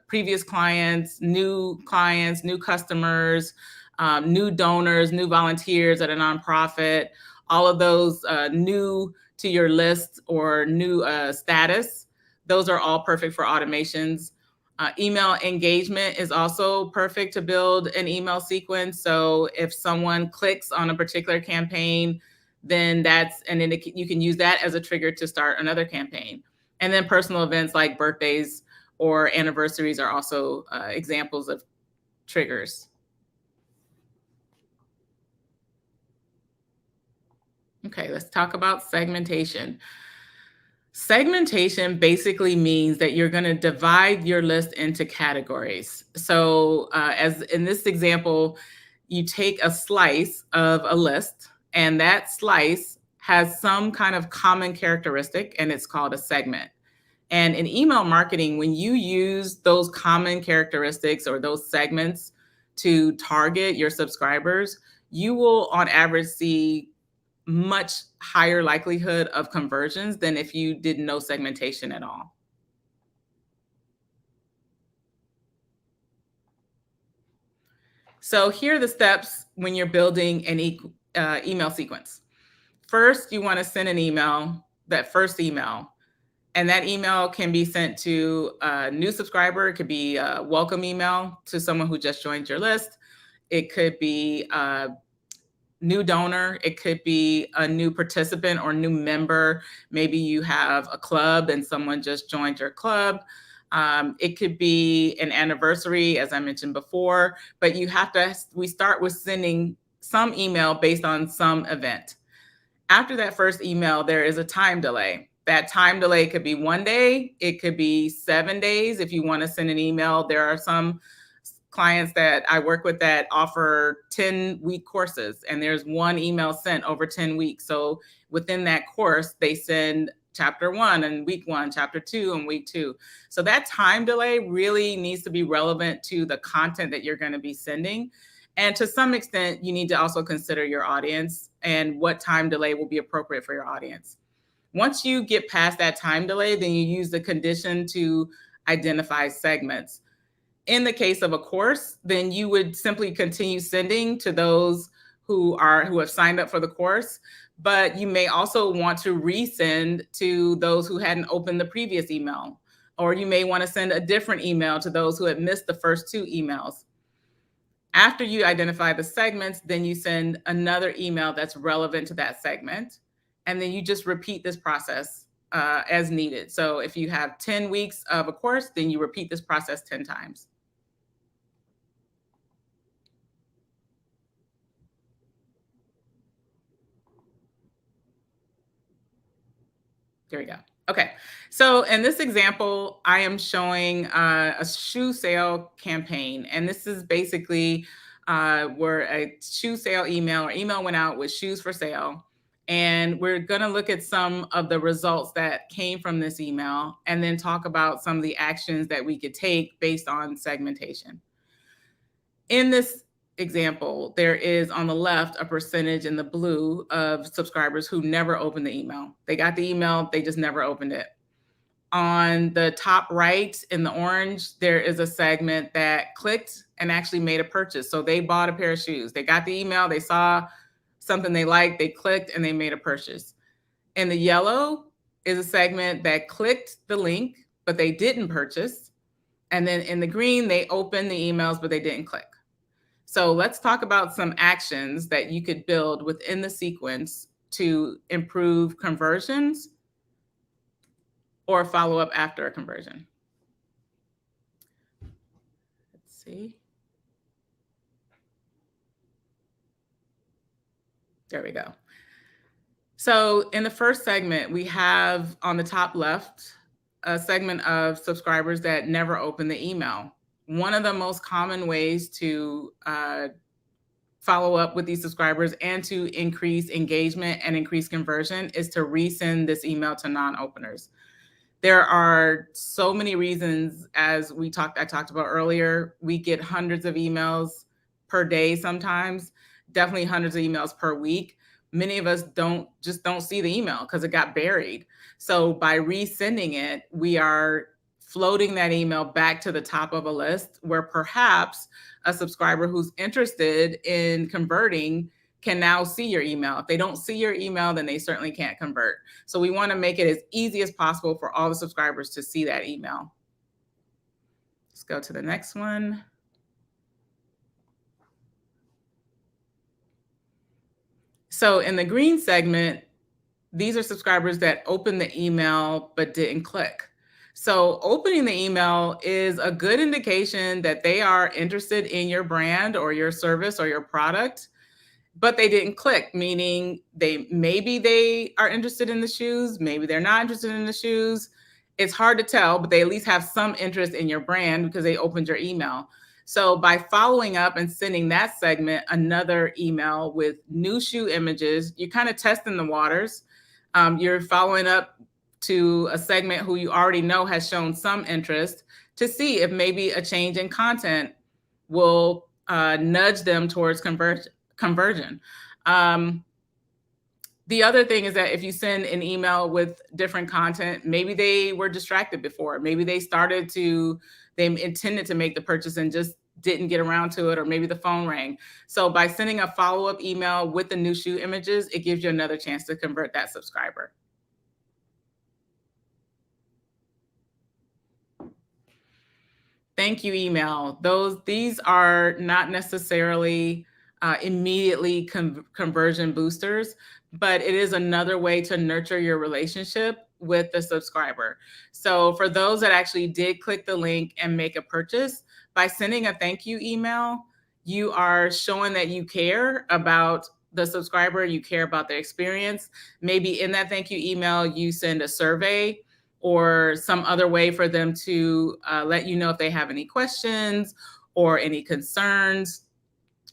Previous clients, new customers, new donors, new volunteers at a nonprofit, all of those new to your list or new status, those are all perfect for automations. Email engagement is also perfect to build an email sequence. So if someone clicks on a particular campaign, then you can use that as a trigger to start another campaign. And then personal events like birthdays or anniversaries are also examples of triggers. Okay, let's talk about segmentation. Segmentation basically means that you're going to divide your list into categories. So as in this example, you take a slice of a list, and that slice has some kind of common characteristic, and it's called a segment. And in email marketing, when you use those common characteristics or those segments to target your subscribers, you will on average see much higher likelihood of conversions than if you did no segmentation at all. So here are the steps when you're building an email sequence. First, you want to send an email, that first email. And that email can be sent to a new subscriber. It could be a welcome email to someone who just joined your list. It could be a new donor. It could be a new participant or new member. Maybe you have a club and someone just joined your club. It could be an anniversary, as I mentioned before, but we start with sending some email based on some event. After that first email, there is a time delay. That time delay could be 1 day. It could be 7 days. If you want to send an email, there are some clients that I work with that offer 10-week courses, and there's one email sent over 10 weeks. So within that course, they send chapter 1 and week 1, chapter 2 and week 2. So that time delay really needs to be relevant to the content that you're going to be sending. And to some extent, you need to also consider your audience and what time delay will be appropriate for your audience. Once you get past that time delay, then you use the condition to identify segments. In the case of a course, then you would simply continue sending to those who have signed up for the course, but you may also want to resend to those who hadn't opened the previous email, or you may want to send a different email to those who had missed the first 2 emails. After you identify the segments, then you send another email that's relevant to that segment, and then you just repeat this process as needed. So if you have 10 weeks of a course, then you repeat this process 10 times. There we go. Okay. So in this example, I am showing a shoe sale campaign. And this is basically where a shoe sale email went out with shoes for sale. And we're going to look at some of the results that came from this email and then talk about some of the actions that we could take based on segmentation. In this example, there is on the left a percentage in the blue of subscribers who never opened the email. They got the email, they just never opened it. On the top right in the orange, there is a segment that clicked and actually made a purchase. So they bought a pair of shoes. They got the email, they saw something they liked, they clicked and they made a purchase. In the yellow is a segment that clicked the link, but they didn't purchase. And then in the green, they opened the emails, but they didn't click. So let's talk about some actions that you could build within the sequence to improve conversions or follow up after a conversion. Let's see. There we go. So in the first segment, we have on the top left, a segment of subscribers that never opened the email. One of the most common ways to follow up with these subscribers and to increase engagement and increase conversion is to resend this email to non-openers. There are so many reasons, as I talked about earlier. We get hundreds of emails per day sometimes, definitely hundreds of emails per week. Many of us don't see the email because it got buried. So by resending it, we are floating that email back to the top of a list where perhaps a subscriber who's interested in converting can now see your email. If they don't see your email, then they certainly can't convert. So we want to make it as easy as possible for all the subscribers to see that email. Let's go to the next one. So in the green segment, these are subscribers that opened the email but didn't click. So opening the email is a good indication that they are interested in your brand or your service or your product, but they didn't click, meaning maybe they are interested in the shoes, maybe they're not interested in the shoes. It's hard to tell, but they at least have some interest in your brand because they opened your email. So by following up and sending that segment another email with new shoe images, you're kind of testing the waters. You're following up to a segment who you already know has shown some interest to see if maybe a change in content will nudge them towards conversion. The other thing is that if you send an email with different content, maybe they were distracted before. Maybe they intended to make the purchase and just didn't get around to it, or maybe the phone rang. So by sending a follow-up email with the new shoe images, it gives you another chance to convert that subscriber. thank you email. These are not necessarily immediately conversion boosters, but it is another way to nurture your relationship with the subscriber. So for those that actually did click the link and make a purchase, by sending a thank you email, you are showing that you care about the subscriber, you care about their experience. Maybe in that thank you email, you send a survey or some other way for them to let you know if they have any questions or any concerns.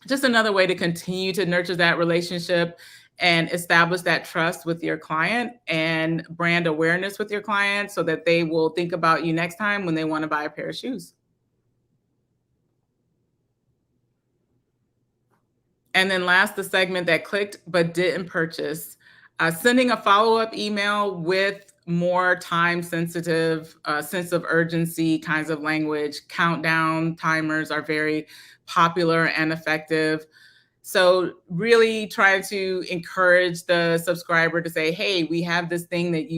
Just another way to continue to nurture that relationship and establish that trust with your client and brand awareness with your client so that they will think about you next time when they want to buy a pair of shoes. And then last, the segment that clicked but didn't purchase, sending a follow-up email with more time-sensitive, sense of urgency kinds of language. Countdown timers are very popular and effective. So really trying to encourage the subscriber to say, hey, we have this thing that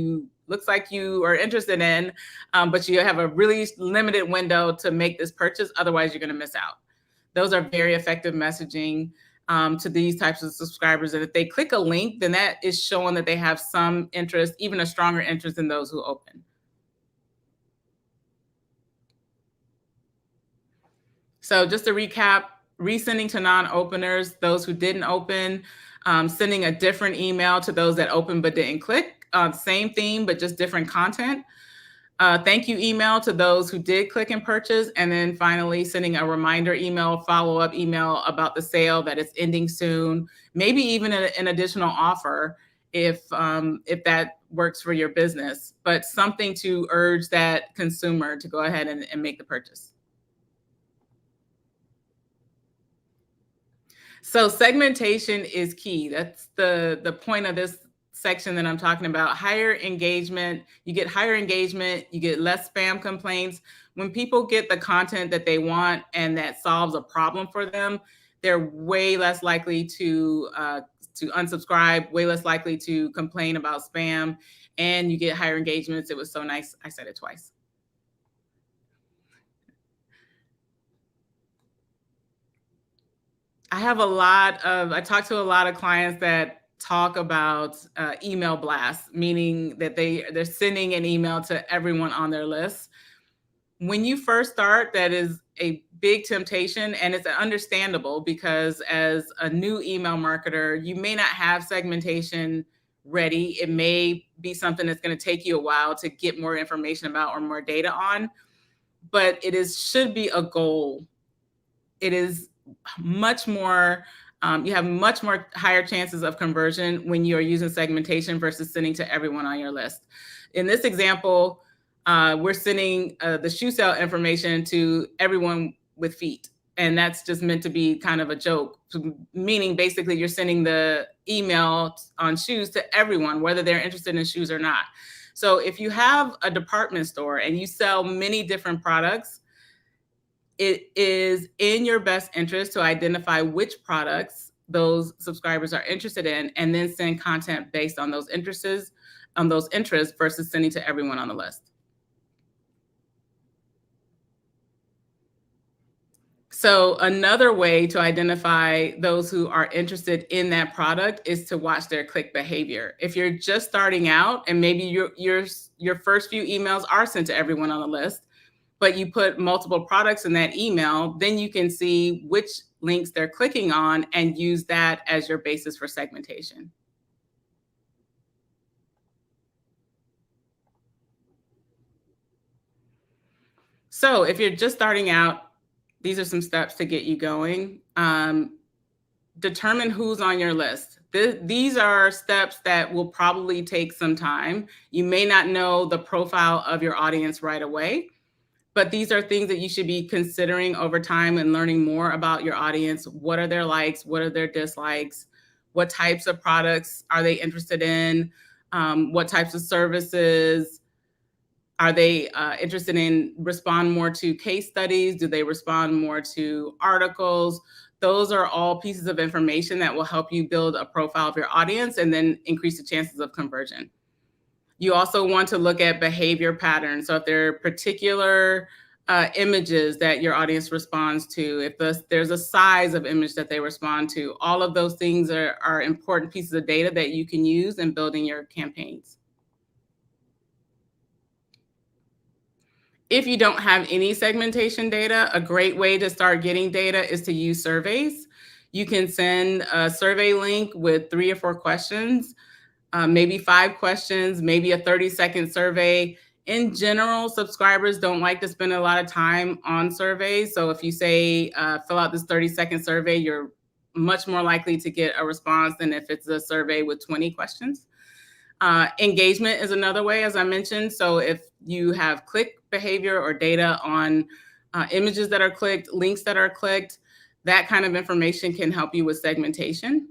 looks like you are interested in, but you have a really limited window to make this purchase. Otherwise, you're going to miss out. Those are very effective messaging to these types of subscribers. And if they click a link, then that is showing that they have some interest, even a stronger interest than those who open. So just to recap, resending to non-openers, those who didn't open, sending a different email to those that opened but didn't click, same theme, but just different content. Thank you email to those who did click and purchase. And then finally, sending a reminder email, follow-up email about the sale that it's ending soon, maybe even an additional offer if that works for your business, but something to urge that consumer to go ahead and make the purchase. So segmentation is key. That's the point of this section that I'm talking about. Higher engagement, you get higher engagement, you get less spam complaints. When people get the content that they want and that solves a problem for them, they're way less likely to unsubscribe, way less likely to complain about spam, and you get higher engagements. It was so nice, I said it twice. I talk to a lot of clients that talk about email blasts, meaning that they're sending an email to everyone on their list. When you first start, that is a big temptation, and it's understandable because as a new email marketer, you may not have segmentation ready. It may be something that's going to take you a while to get more information about or more data on, but should be a goal. It is much more, you have much more higher chances of conversion when you're using segmentation versus sending to everyone on your list. In this example, we're sending the shoe sale information to everyone with feet. And that's just meant to be kind of a joke, meaning basically you're sending the email on shoes to everyone, whether they're interested in shoes or not. So if you have a department store and you sell many different products, it is in your best interest to identify which products those subscribers are interested in and then send content based on those interests versus sending to everyone on the list. So another way to identify those who are interested in that product is to watch their click behavior. If you're just starting out and maybe your first few emails are sent to everyone on the list, but you put multiple products in that email, then you can see which links they're clicking on and use that as your basis for segmentation. So if you're just starting out, these are some steps to get you going. Determine who's on your list. These are steps that will probably take some time. You may not know the profile of your audience right away, but these are things that you should be considering over time and learning more about your audience. What are their likes? What are their dislikes? What types of products are they interested in? What types of services? Are they interested in respond more to case studies? Do they respond more to articles? Those are all pieces of information that will help you build a profile of your audience and then increase the chances of conversion. You also want to look at behavior patterns. So if there are particular images that your audience responds to, if there's a size of image that they respond to. All of those things are important pieces of data that you can use in building your campaigns. If you don't have any segmentation data, a great way to start getting data is to use surveys. You can send a survey link with 3 or 4 questions, maybe 5 questions, maybe a 30-second survey. In general, subscribers don't like to spend a lot of time on surveys. So if you say, fill out this 30-second survey, you're much more likely to get a response than if it's a survey with 20 questions. Engagement is another way, as I mentioned. So if you have click behavior or data on images that are clicked, links that are clicked, that kind of information can help you with segmentation.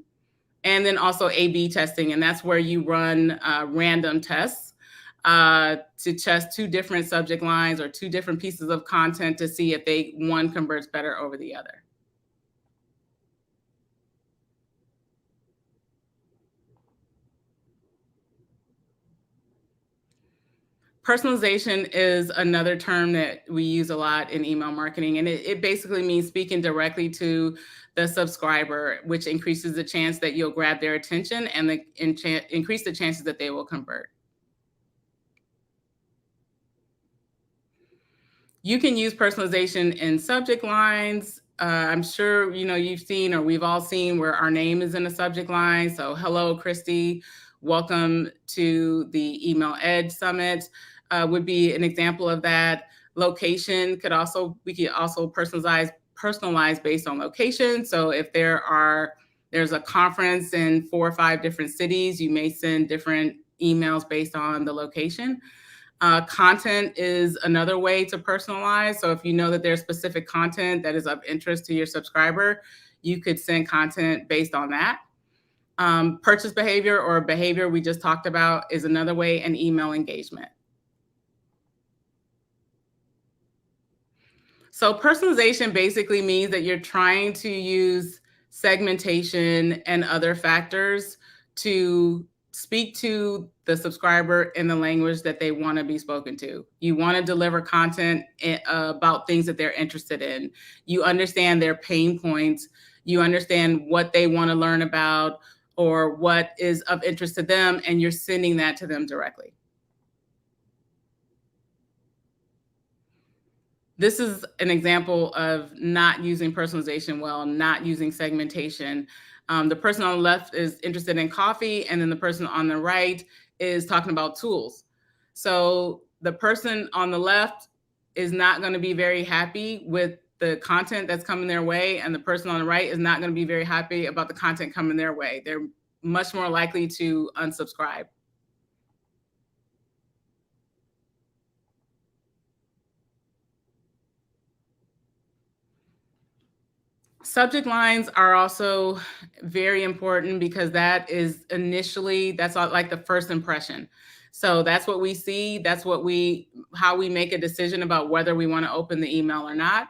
And then also A/B testing, and that's where you run random tests to test 2 different subject lines or 2 different pieces of content to see if one converts better over the other. Personalization is another term that we use a lot in email marketing, and it basically means speaking directly to the subscriber, which increases the chance that you'll grab their attention and increase the chances that they will convert. You can use personalization in subject lines. I'm sure you've seen, or we've all seen, where our name is in a subject line. So, hello, Christy. Welcome to the Email Edge Summit would be an example of that. Location we could also personalize based on location. So if there's a conference in 4 or 5 different cities, you may send different emails based on the location. Content is another way to personalize. So if you know that there's specific content that is of interest to your subscriber, you could send content based on that. Purchase behavior, or behavior we just talked about, is another way, and email engagement. So personalization basically means that you're trying to use segmentation and other factors to speak to the subscriber in the language that they want to be spoken to. You want to deliver content about things that they're interested in. You understand their pain points. You understand what they want to learn about or what is of interest to them, and you're sending that to them directly. This is an example of not using personalization well, not using segmentation. The person on the left is interested in coffee, and then the person on the right is talking about tools. So the person on the left is not going to be very happy with the content that's coming their way, and the person on the right is not going to be very happy about the content coming their way. They're much more likely to unsubscribe. Subject lines are also very important because that's like the first impression. So that's what we see. That's how we make a decision about whether we want to open the email or not.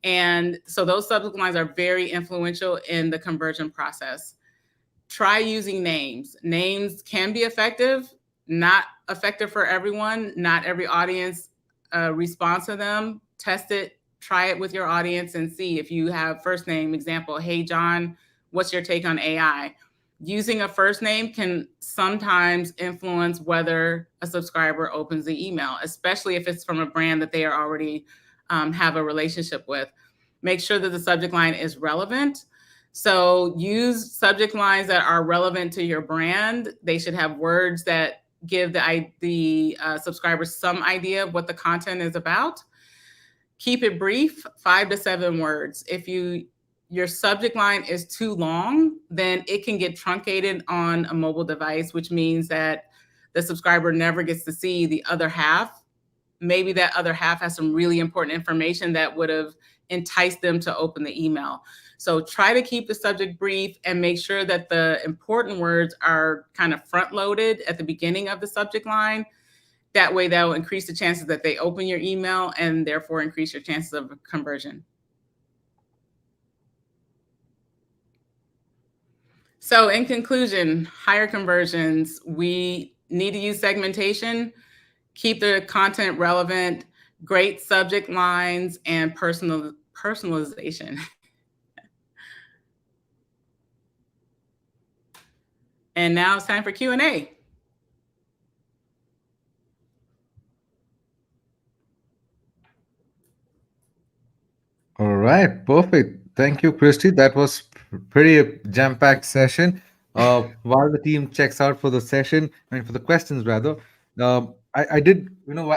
And so those subject lines are very influential in the conversion process. Try using names. Names can be effective, not effective for everyone. Not every audience responds to them. Test it. Try it with your audience and see. If you have first name, example, hey, John, what's your take on AI? Using a first name can sometimes influence whether a subscriber opens the email, especially if it's from a brand that they are already have a relationship with. Make sure that the subject line is relevant. So use subject lines that are relevant to your brand. They should have words that give the subscribers some idea of what the content is about. Keep it brief, 5 to 7 words. If your subject line is too long, then it can get truncated on a mobile device, which means that the subscriber never gets to see the other half. Maybe that other half has some really important information that would have enticed them to open the email. So try to keep the subject brief and make sure that the important words are kind of front loaded at the beginning of the subject line. That way, that will increase the chances that they open your email and therefore increase your chances of conversion. So in conclusion, higher conversions, we need to use segmentation, keep the content relevant, great subject lines, and personalization. And now it's time for Q&A. All right, perfect. Thank you, Christy. That was pretty jam-packed session. While the team checks out for the session, I mean for the questions rather, I did,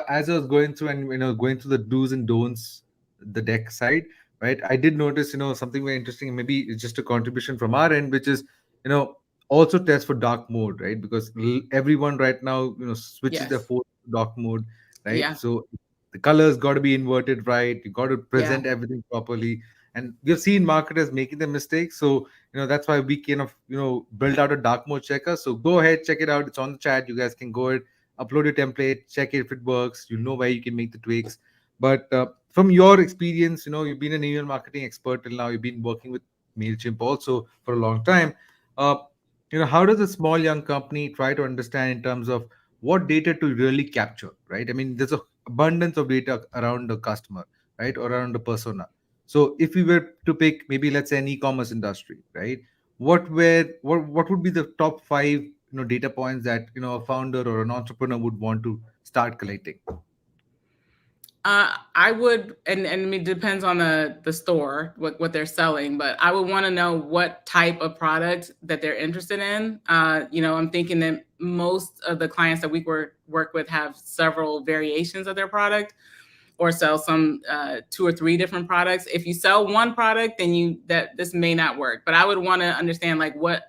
as I was going through and going through the do's and don'ts, the deck side, right? I did notice, something very interesting. Maybe it's just a contribution from our end, which is, you know, also test for dark mode, right? Because everyone right now, switches their Yes. phone to dark mode, right? Yeah. So the colors got to be inverted right, you got to Yeah. present everything properly, and we've seen marketers making the mistakes. So that's why we kind of build out a dark mode checker. So go ahead, check it out, it's on the chat. You guys can go ahead, upload your template, check it. If it works, you'll know where you can make the tweaks. But from your experience, you've been an email marketing expert till now, you've been working with MailChimp also for a long time. uh, how does a small young company try to understand in terms of what data to really capture, right? I mean, there's a abundance of data around the customer, right, or around the persona. So if we were to pick, maybe let's say an e-commerce industry, right, what would be the top five data points that a founder or an entrepreneur would want to start collecting? I would, and I mean, it depends on the store, what they're selling, but I would want to know what type of product that they're interested in. I'm thinking that most of the clients that we work with have several variations of their product, or sell some 2 or 3 different products. If you sell one product, then this may not work. But I would want to understand like what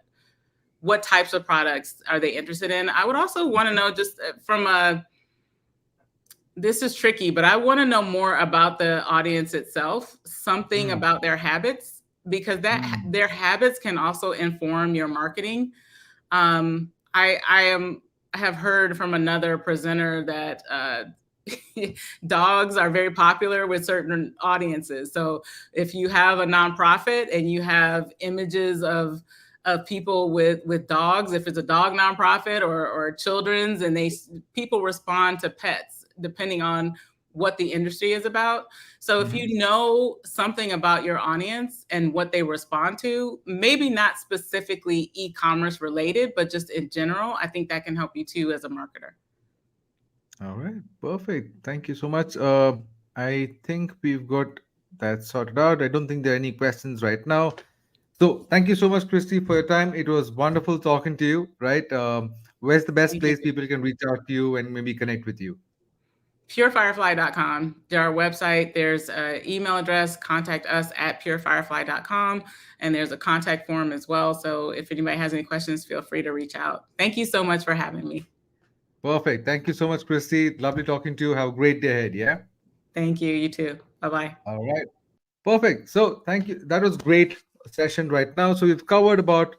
types of products are they interested in. I would also want to know, just this is tricky, but I want to know more about the audience itself, something about their habits, because their habits can also inform your marketing. I have heard from another presenter that dogs are very popular with certain audiences. So if you have a nonprofit and you have images of people with dogs, if it's a dog nonprofit or children's, and people respond to pets depending on what the industry is about. So if you know something about your audience and what they respond to, maybe not specifically e-commerce related, but just in general, I think that can help you too as a marketer. All right, perfect. Thank you so much. I think we've got that sorted out. I don't think there are any questions right now. So thank you so much, Christy, for your time. It was wonderful talking to you, right? Where's the best Thank you. place people can reach out to you and maybe connect with you? purefirefly.com. There's our website. There's an email address. Contact us at purefirefly.com. And there's a contact form as well. So if anybody has any questions, feel free to reach out. Thank you so much for having me. Perfect. Thank you so much, Christy. Lovely talking to you. Have a great day ahead. Yeah. Thank you. You too. Bye-bye. All right. Perfect. So thank you. That was great session right now. So we've covered about,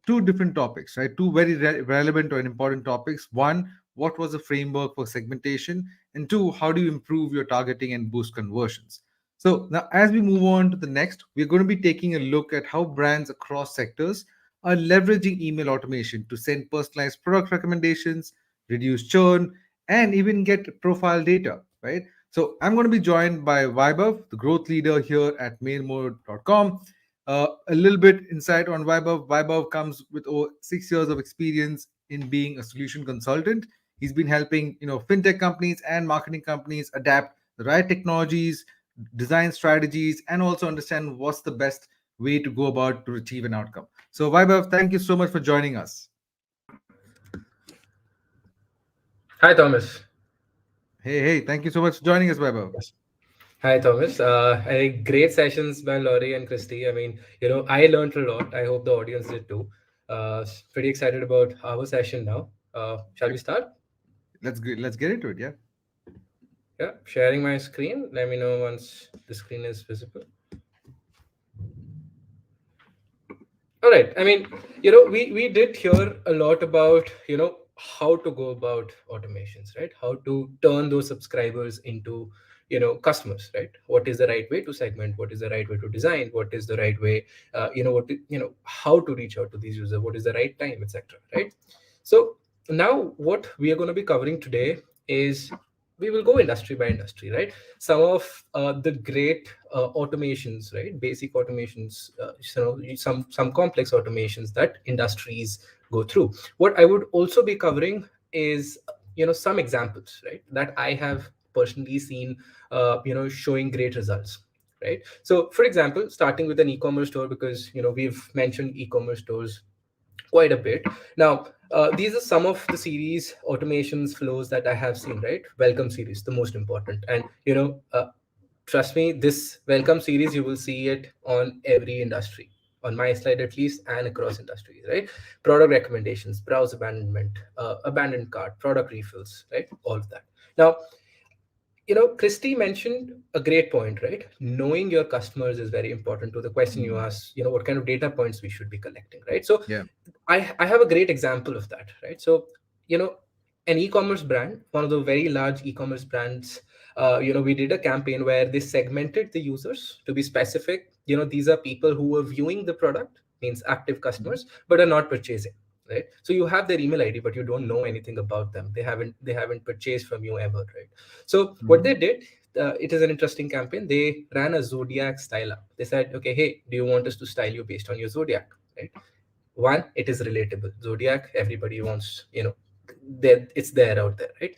two different topics, right? Two very relevant or important topics. One, what was the framework for segmentation? And two, how do you improve your targeting and boost conversions? So now as we move on to the next, we're going to be taking a look at how brands across sectors are leveraging email automation to send personalized product recommendations, reduce churn, and even get profile data, right? So I'm going to be joined by Vaibhav, the growth leader here at mailmode.com. A little bit insight on Vaibhav. Vaibhav comes with over 6 years of experience in being a solution consultant. He's been helping fintech companies and marketing companies adapt the right technologies, design strategies, and also understand what's the best way to go about to achieve an outcome. So Vaibhav, thank you so much for joining us. Hi, Thomas. Hey, thank you so much for joining us, Vaibhav. Hi, Thomas. I think great sessions by Laurie and Christy. I mean, I learned a lot. I hope the audience did too. Pretty excited about our session now. Shall we start? Let's get into it. Yeah. Yeah, sharing my screen. Let me know once the screen is visible. All right. I mean, we did hear a lot about, how to go about automations, right? How to turn those subscribers into, customers, right? What is the right way to segment? What is the right way to design? What is the right way, how to reach out to these users? What is the right time, etc. Right? So now what we are going to be covering today is we will go industry by industry, right? Some of the great automations, right? Basic automations, some complex automations that industries go through. What I would also be covering is, some examples, right, that I have personally seen, showing great results, right? So, for example, starting with an e-commerce store, because we've mentioned e-commerce stores quite a bit. Now, these are some of the series automations flows that I have seen, right? Welcome series, the most important. And, trust me, this welcome series, you will see it on every industry, on my slide at least, and across industries, right? Product recommendations, browse abandonment, abandoned cart, product refills, right? All of that. Now, Christy mentioned a great point, right? Knowing your customers is very important to the question you asked, what kind of data points we should be collecting, right? So Yeah. I have a great example of that, right? So, an e-commerce brand, one of the very large e-commerce brands, we did a campaign where they segmented the users to be specific. These are people who are viewing the product, means active customers, but are not purchasing, right? So you have their email ID, but you don't know anything about them. They haven't purchased from you ever, right? So what they did, it is an interesting campaign. They ran a zodiac style up. They said, okay, hey, do you want us to style you based on your zodiac, right? One, it is relatable. Zodiac, everybody wants, it's there out there, right?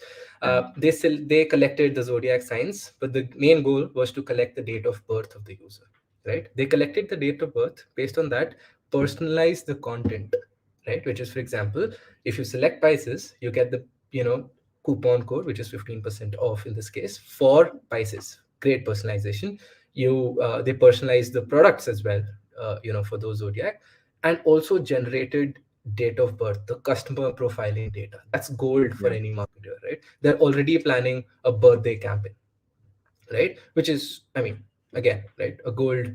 They collected the zodiac signs, but the main goal was to collect the date of birth of the user, right? They collected the date of birth. Based on that, personalize the content, right? Which is, for example, if you select Pisces, you get the coupon code, which is 15% off in this case for Pisces. Great personalization. They personalize the products as well, for those zodiac, and also generated date of birth, the customer profiling data. That's gold for Yeah. any marketer, right? They're already planning a birthday campaign, right? Which is, I mean, again, right, a gold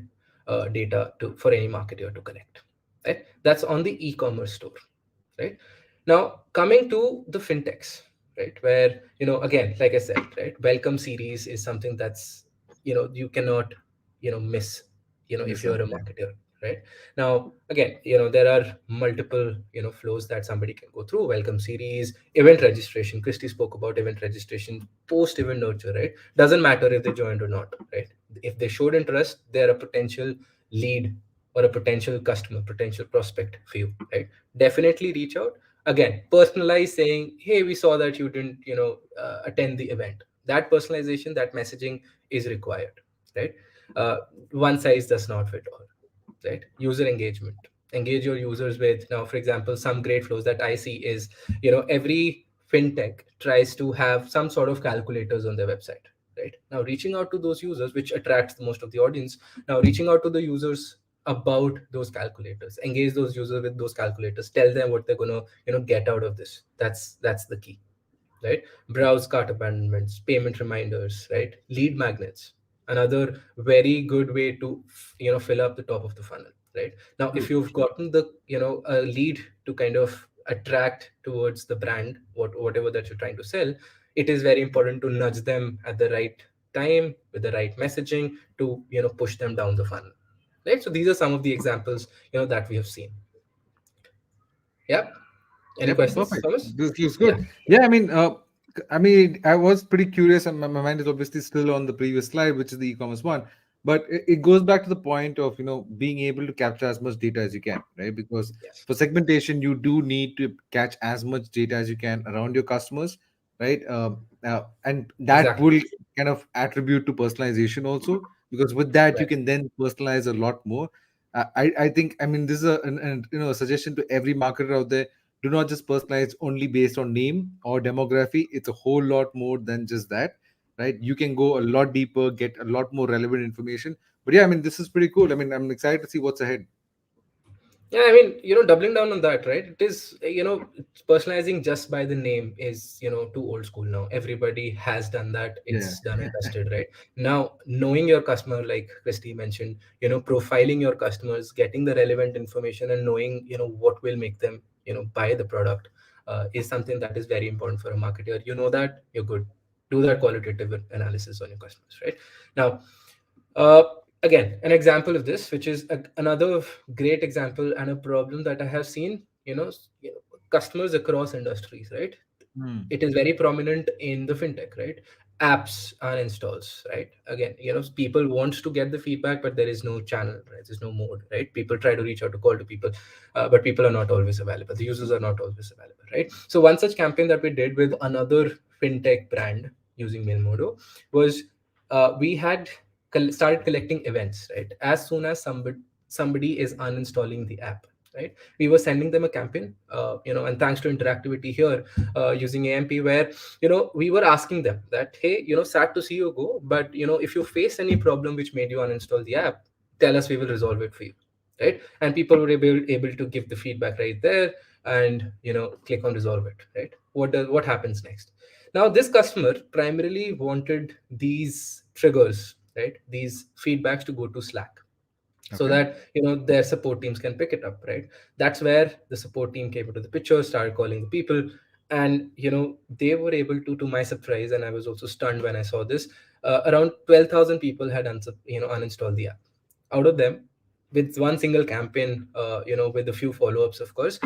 data for any marketer to collect, right? That's on the e-commerce store, right? Now, coming to the fintechs, right, where, again, like I said, right, welcome series is something that's, you cannot, miss, if Yes, you're sir. a Yeah. marketer, right? Now, again, there are multiple, flows that somebody can go through. Welcome series, event registration. Christy spoke about event registration, post event nurture, right? Doesn't matter if they joined or not, right? If they showed interest, they're a potential lead or a potential customer, potential prospect for you, right? Definitely reach out. Again, personalize, saying, hey, we saw that you didn't attend the event. That personalization, that messaging is required, right? uh, One size does not fit all, right? User engagement, engage your users with, now, for example, some great flows that I see is, every fintech tries to have some sort of calculators on their website, right? Now, reaching out to those users, which attracts the most of the audience. Now, reaching out to the users about those calculators, engage those users with those calculators, tell them what they're gonna get out of this. That's the key, right? Browse cart abandonments, payment reminders, right? Lead magnets, another very good way to fill up the top of the funnel, right? Now, if you've gotten the a lead to kind of attract towards the brand, whatever that you're trying to sell, it is very important to nudge them at the right time with the right messaging to push them down the funnel, right? So these are some of the examples that we have seen. Yeah. Any Yep, questions, perfect. Thomas? This looks Yeah. good. Yeah, I mean, I was pretty curious, and my mind is obviously still on the previous slide, which is the e-commerce one. But it goes back to the point of being able to capture as much data as you can, right? Because Yes. for segmentation, you do need to catch as much data as you can around your customers, right? And that Exactly. will kind of attribute to personalization also, because with that you Right. can then personalize a lot more. I think, I mean, this is a suggestion to every marketer out there. Do not just personalize only based on name or demography. It's a whole lot more than just that, right? You can go a lot deeper, get a lot more relevant information. But yeah, I mean, this is pretty cool. I mean, I'm excited to see what's ahead. Yeah, I mean, doubling down on that, right? It is, personalizing just by the name is, too old school now. Everybody has done that. Yeah. It's done and dusted, right? Now, knowing your customer, like Christy mentioned, profiling your customers, getting the relevant information, and knowing, what will make them, buy the product, is something that is very important for a marketer. You know that, you're good. Do that qualitative analysis on your customers, right? Now, uh, again, an example of this, which is another great example and a problem that I have seen, customers across industries, right? Hmm. It is very prominent in the fintech, right? Apps uninstalls, right? Again, people want to get the feedback, but there is no channel, right? There's no mode, right? People try to reach out to call to people, but people are not always available. The users are not always available, right? So one such campaign that we did with another fintech brand using Mailmodo was, we had started collecting events, right? As soon as somebody is uninstalling the app, right, we were sending them a campaign, and thanks to interactivity here, using AMP, where we were asking them that, hey, sad to see you go, but if you face any problem which made you uninstall the app, tell us, we will resolve it for you, right? And people were able to give the feedback right there, and click on resolve it, right? What happens next? Now this customer primarily wanted these triggers, right, these feedbacks to go to Slack, so Okay. that their support teams can pick it up, right? That's where the support team came into the picture, started calling the people, and they were able to my surprise, and I was also stunned when I saw this, around 12,000 people had uninstalled the app. Out of them, with one single campaign, with a few follow-ups, of course,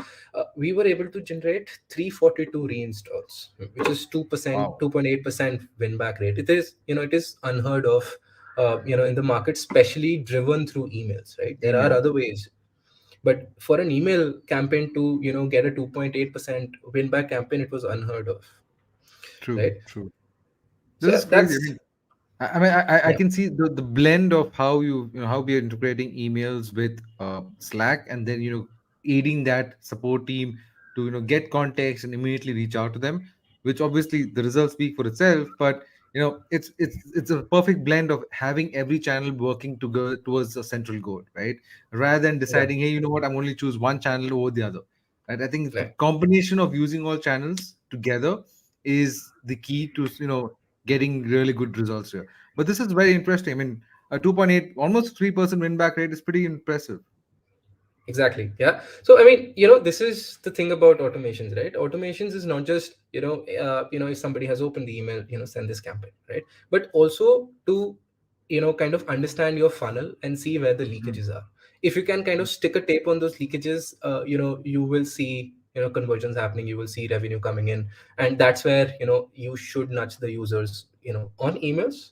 we were able to generate 342 reinstalls, which is 2%, Wow. 2.8% win back rate. It is unheard of, in the market, especially driven through emails, right? There are Email. other ways, but for an email campaign to get a 2.8% win back campaign, it was unheard of, True. right? True. This So is crazy. I that's mean, I yeah. can see the blend of how how we are integrating emails with Slack, and then aiding that support team to get context and immediately reach out to them, which obviously the results speak for itself. But it's a perfect blend of having every channel working to go towards a central goal, right? Rather than Yeah, deciding, hey, you know what, I'm only choose one channel over the other. Right? I think the right. combination of using all channels together is the key to getting really good results here. But this is very interesting. I mean, a 2.8, almost 3% win back rate is pretty impressive. Exactly. Yeah. So I mean, this is the thing about automations, right? Automations is not just if somebody has opened the email, send this campaign, right? But also to kind of understand your funnel and see where the Mhm. leakages are. If you can kind of stick a tape on those leakages, you will see conversions happening. You will see revenue coming in, and that's where you should nudge the users on emails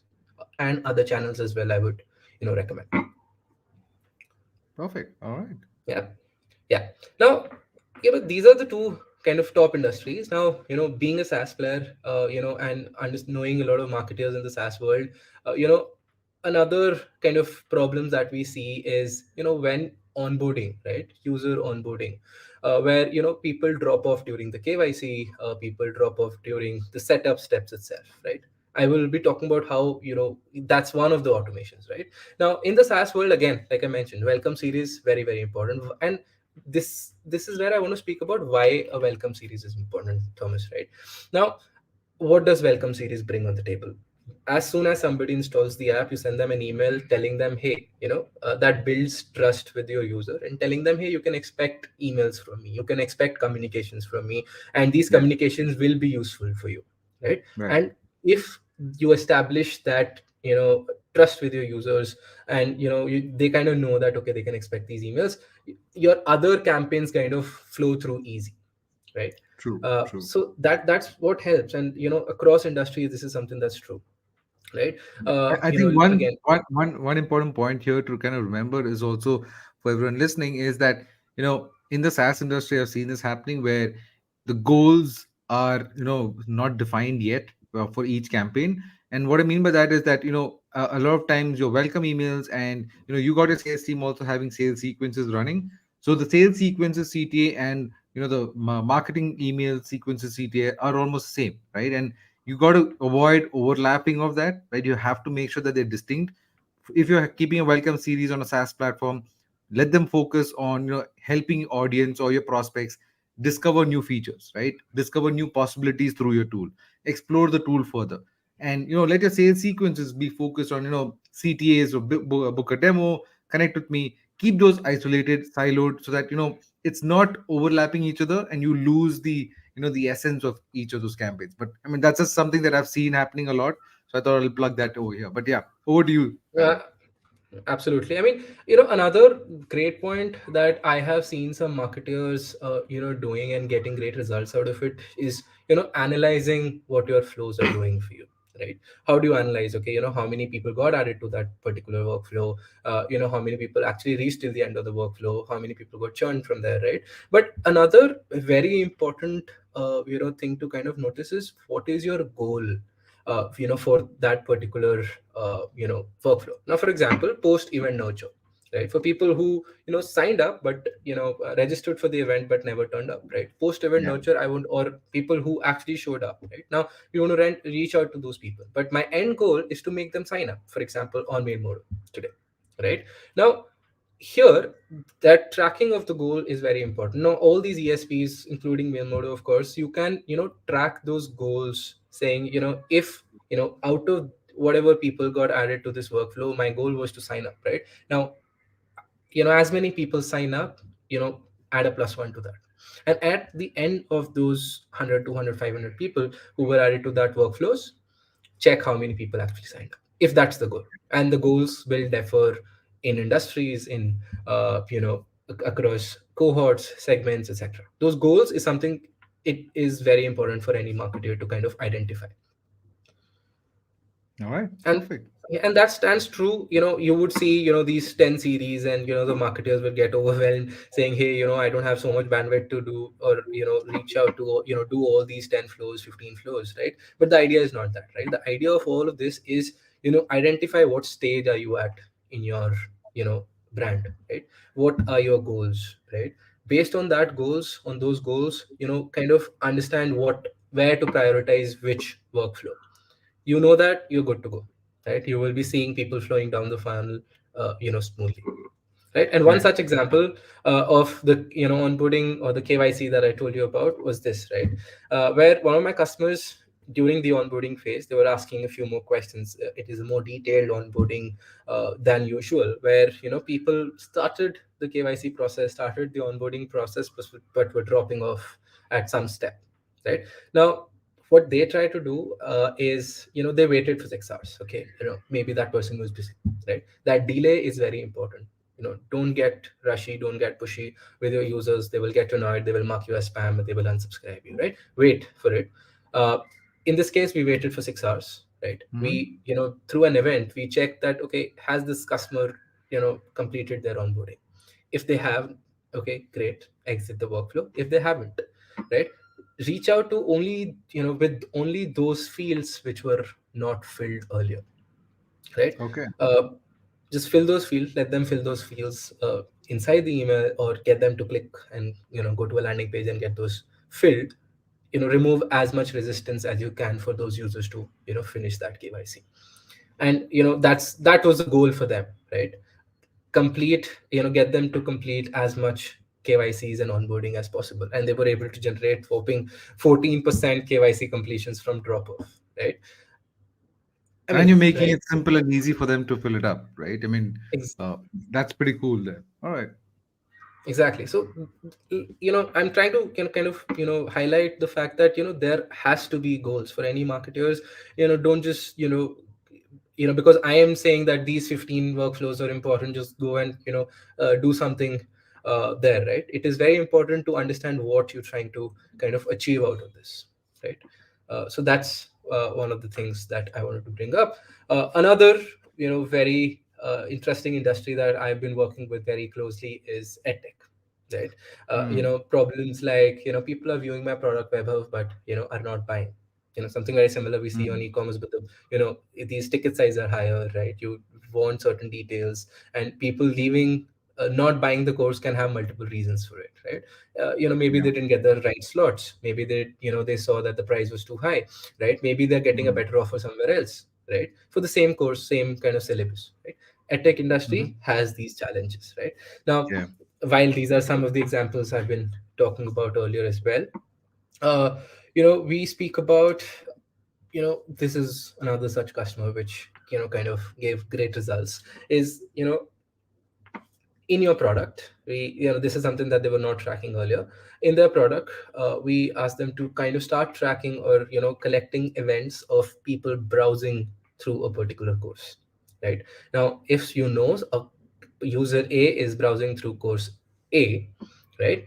and other channels as well. I would recommend. Perfect. All right. Yeah. Yeah. Now, these are the two kind of top industries. Now, being a SaaS player, and knowing a lot of marketers in the SaaS world, another kind of problems that we see is, when onboarding, right? User onboarding, where, people drop off during the KYC, people drop off during the setup steps itself, right? I will be talking about how, that's one of the automations, right? Now, in the SaaS world, again, like I mentioned, welcome series, very, very important. And this is where I want to speak about why a welcome series is important, Thomas, right? Now, what does welcome series bring on the table? As soon as somebody installs the app, you send them an email telling them, hey, that builds trust with your user, and telling them, hey, you can expect emails from me, you can expect communications from me, and these Yeah. communications will be useful for you, right? Right. And if you establish that trust with your users, and they kind of know that, okay, they can expect these emails, your other campaigns kind of flow through easy, right? True. True. So that's what helps, and across industries this is something that's true, right? I think one Again, one one one important point here to kind of remember is also for everyone listening is that in the SaaS industry, I've seen this happening where the goals are not defined yet for each campaign. And what I mean by that is that a lot of times your welcome emails, and you got your sales team also having sales sequences running. So the sales sequences CTA and the marketing email sequences CTA are almost the same, right? And you got to avoid overlapping of that, right? You have to make sure that they're distinct. If you're keeping a welcome series on a SaaS platform, let them focus on helping audience or your prospects discover new features, right? Discover new possibilities through your tool, explore the tool further, and let your sales sequences be focused on CTAs or book a demo, connect with me. Keep those isolated, siloed, so that it's not overlapping each other, and you lose the essence of each of those campaigns. But I mean, that's just something that I've seen happening a lot, so I thought I'll plug that over here. But yeah, over to you, uh, Ravi. Absolutely. I mean, another great point that I have seen some marketers, doing and getting great results out of it is, analyzing what your flows are doing for you, right? How do you analyze? Okay, how many people got added to that particular workflow? How many people actually reached till the end of the workflow? How many people got churned from there, right? But another very important, thing to kind of notice is what is your goal, for that particular workflow. Now, for example, post event nurture, right? For people who signed up but registered for the event but never turned up, right? Post event Yeah. nurture, I would, or people who actually showed up, right? Now we want to reach out to those people, but my end goal is to make them sign up, for example, on Mailmodo today, right? Now here, that tracking of the goal is very important. Now all these ESPs, including Mailmodo, of course, you can track those goals, saying, if out of whatever people got added to this workflow, my goal was to sign up, right? Now, as many people sign up, add a plus one to that. And at the end of those 100, 200, 500 people who were added to that workflows, check how many people actually signed up, if that's the goal. And the goals will differ in industries, in across cohorts, segments, etc. Those goals is something, it is very important for any marketer to kind of identify. All right. and Perfect. and that stands true. You would see these 10 series, and the marketers will get overwhelmed saying, hey, I don't have so much bandwidth to do, or reach out to, do all these 10 flows, 15 flows, right? But the idea is not that, right? The idea of all of this is, identify what stage are you at in your brand, right? What are your goals, right? Based on that goals, on those goals, kind of understand where to prioritize which workflow. That you're good to go, right? You will be seeing people flowing down the funnel, smoothly, right? And one Right. such example of the onboarding or the KYC that I told you about was this, right? Where one of my customers, during the onboarding phase, they were asking a few more questions. It is a more detailed onboarding than usual, where people started the KYC process, started the onboarding process, but were dropping off at some step, right? Now what they try to do is, they waited for 6 hours. Okay, maybe that person was busy, right? That delay is very important. Don't get rushy, don't get pushy with your users. They will get annoyed, they will mark you as spam, and they will unsubscribe you, right? Wait for it. In this case, we waited for 6 hours, right? Mhm. We, through an event, we checked that, okay, has this customer completed their onboarding? If they have, okay, great, exit the workflow. If they haven't, right, reach out to only, with only those fields which were not filled earlier, right? Okay. uh, just fill those fields, let them fill those fields inside the email, or get them to click and go to a landing page and get those filled. Remove as much resistance as you can for those users to finish that KYC. And that was the goal for them, right? Complete, get them to complete as much KYCs and onboarding as possible, and they were able to generate whopping 14% KYC completions from drop off, right? I And you're mean, making right? it simple and easy for them to fill it up, right? I mean, Ex- uh, that's pretty cool there. All right. exactly. So I'm trying to kind of highlight the fact that there has to be goals for any marketers. Don't just because I am saying that these 15 workflows are important, just go and do something there, right? It is very important to understand what you're trying to kind of achieve out of this, right? So that's one of the things that I wanted to bring up. Another very interesting industry that I've been working with very closely is edtech, right? Hmm. Problems like people are viewing my product webhub, but are not buying. Something very similar we see on Hmm. e-commerce, but these ticket sizes are higher, right? You want certain details, and people leaving, not buying the course can have multiple reasons for it, right? Maybe Yeah. they didn't get the right slots, maybe they saw that the price was too high, right? Maybe they're getting a Hmm. better offer somewhere else, right, for the same course, same kind of syllabus, right? EdTech Hmm. industry has these challenges, right? Now, Yeah. while these are some of the examples I've been talking about earlier as well, uh, we speak about, this is another such customer which kind of gave great results, is in your product, we, this is something that they were not tracking earlier. In their product, we asked them to kind of start tracking, or collecting events of people browsing through a particular course, right? Now, if you know a user A is browsing through course A, right?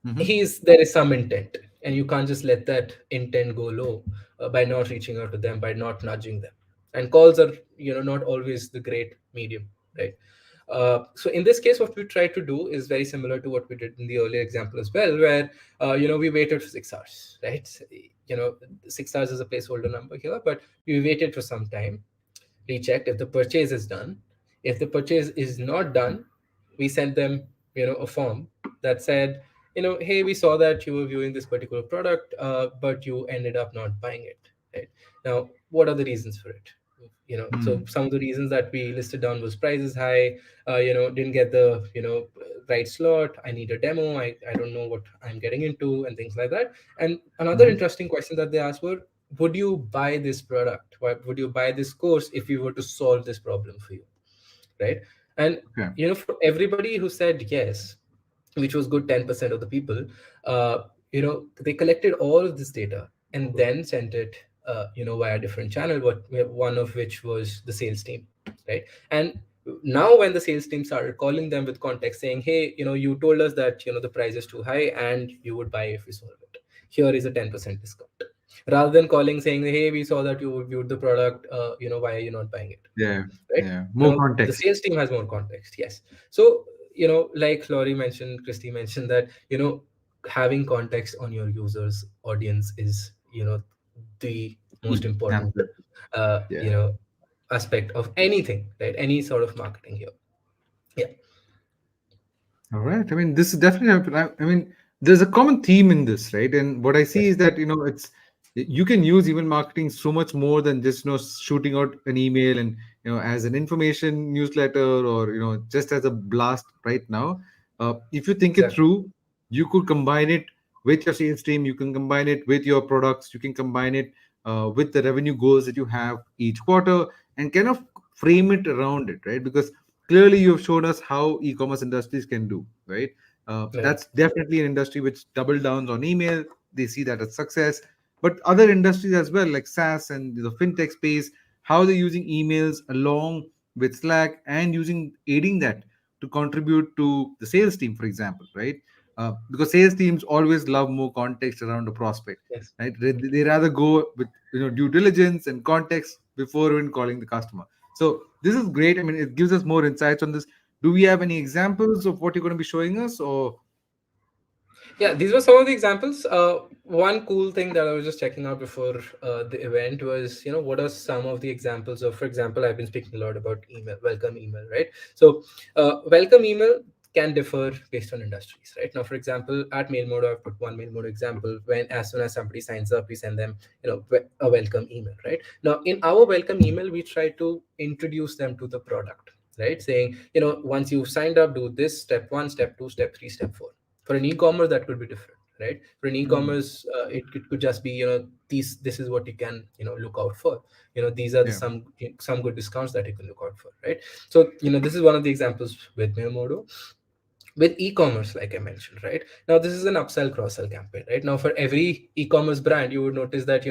There is some intent, and you can't just let that intent go low by not reaching out to them, by not nudging them. And calls are, not always the great medium, right? So in this case, what we tried to do is very similar to what we did in the earlier example as well, where we waited for 6 hours, right? 6 hours is a placeholder number here, but we waited for some time, rechecked if the purchase is done. If the purchase is not done, we sent them, a form that said, hey, we saw that you were viewing this particular product, but you ended up not buying it. Right? Now, what are the reasons for it? So some of the reasons that we listed down was price is high, didn't get the, right slot. I need a demo. I don't know what I'm getting into and things like that. And another interesting question that they asked were, would you buy this product? Why would you buy this course if we were to solve this problem for you? Right? And, for everybody who said yes, which was good 10% of the people, they collected all of this data and then sent it, via different channel, one of which was the sales team, right? And now when the sales team started calling them with context saying, hey, you told us that, the price is too high and you would buy if we solve it. Here is a 10% discount. Rather than calling saying, hey, we saw that you viewed the product, why are you not buying it? Yeah. Right? Yeah. More context. The sales team has more context. Yes. So, like Laurie mentioned, Christy mentioned that, having context on your users' audience is, the most important, aspect of anything, right? Any sort of marketing here. Yeah. All right. I mean, this is definitely, I mean, there's a common theme in this, right? And what I see is that, you can use email marketing so much more than just, shooting out an email and, as an information newsletter or, just as a blast right now. If you think it through, you could combine it with your sales team, you can combine it with your products, you can combine it with the revenue goals that you have each quarter and kind of frame it around it, right? Because clearly you've shown us how e-commerce industries can do, right? That's definitely an industry which double downs on email. They see that as success. But other industries as well, like SaaS and the fintech space, how they're using emails along with Slack and aiding that to contribute to the sales team, for example, right? Because sales teams always love more context around a prospect, right? They rather go with due diligence and context before even calling the customer. So this is great. I mean, it gives us more insights on this. Do we have any examples of what you're going to be showing us, or? Yeah, these were some of the examples. One cool thing that I was just checking out before the event was, what are some of the examples of, for example, I've been speaking a lot about email, welcome email, right? So welcome email can differ based on industries, right? Now, for example, at Mailmodo, I've put one Mailmodo example. As soon as somebody signs up, we send them, a welcome email, right? Now, in our welcome email, we try to introduce them to the product, right? Saying, once you've signed up, do this step 1, step 2, step 3, step 4. For an e-commerce, that could be different, right? For an e-commerce, it could just be, this is what you can, look out for. These are some good discounts that you can look out for, right? So, this is one of the examples with Mailmodo. With e-commerce, like I mentioned, right? Now, this is an upsell cross-sell campaign, right? Now, for every e-commerce brand, you would notice that,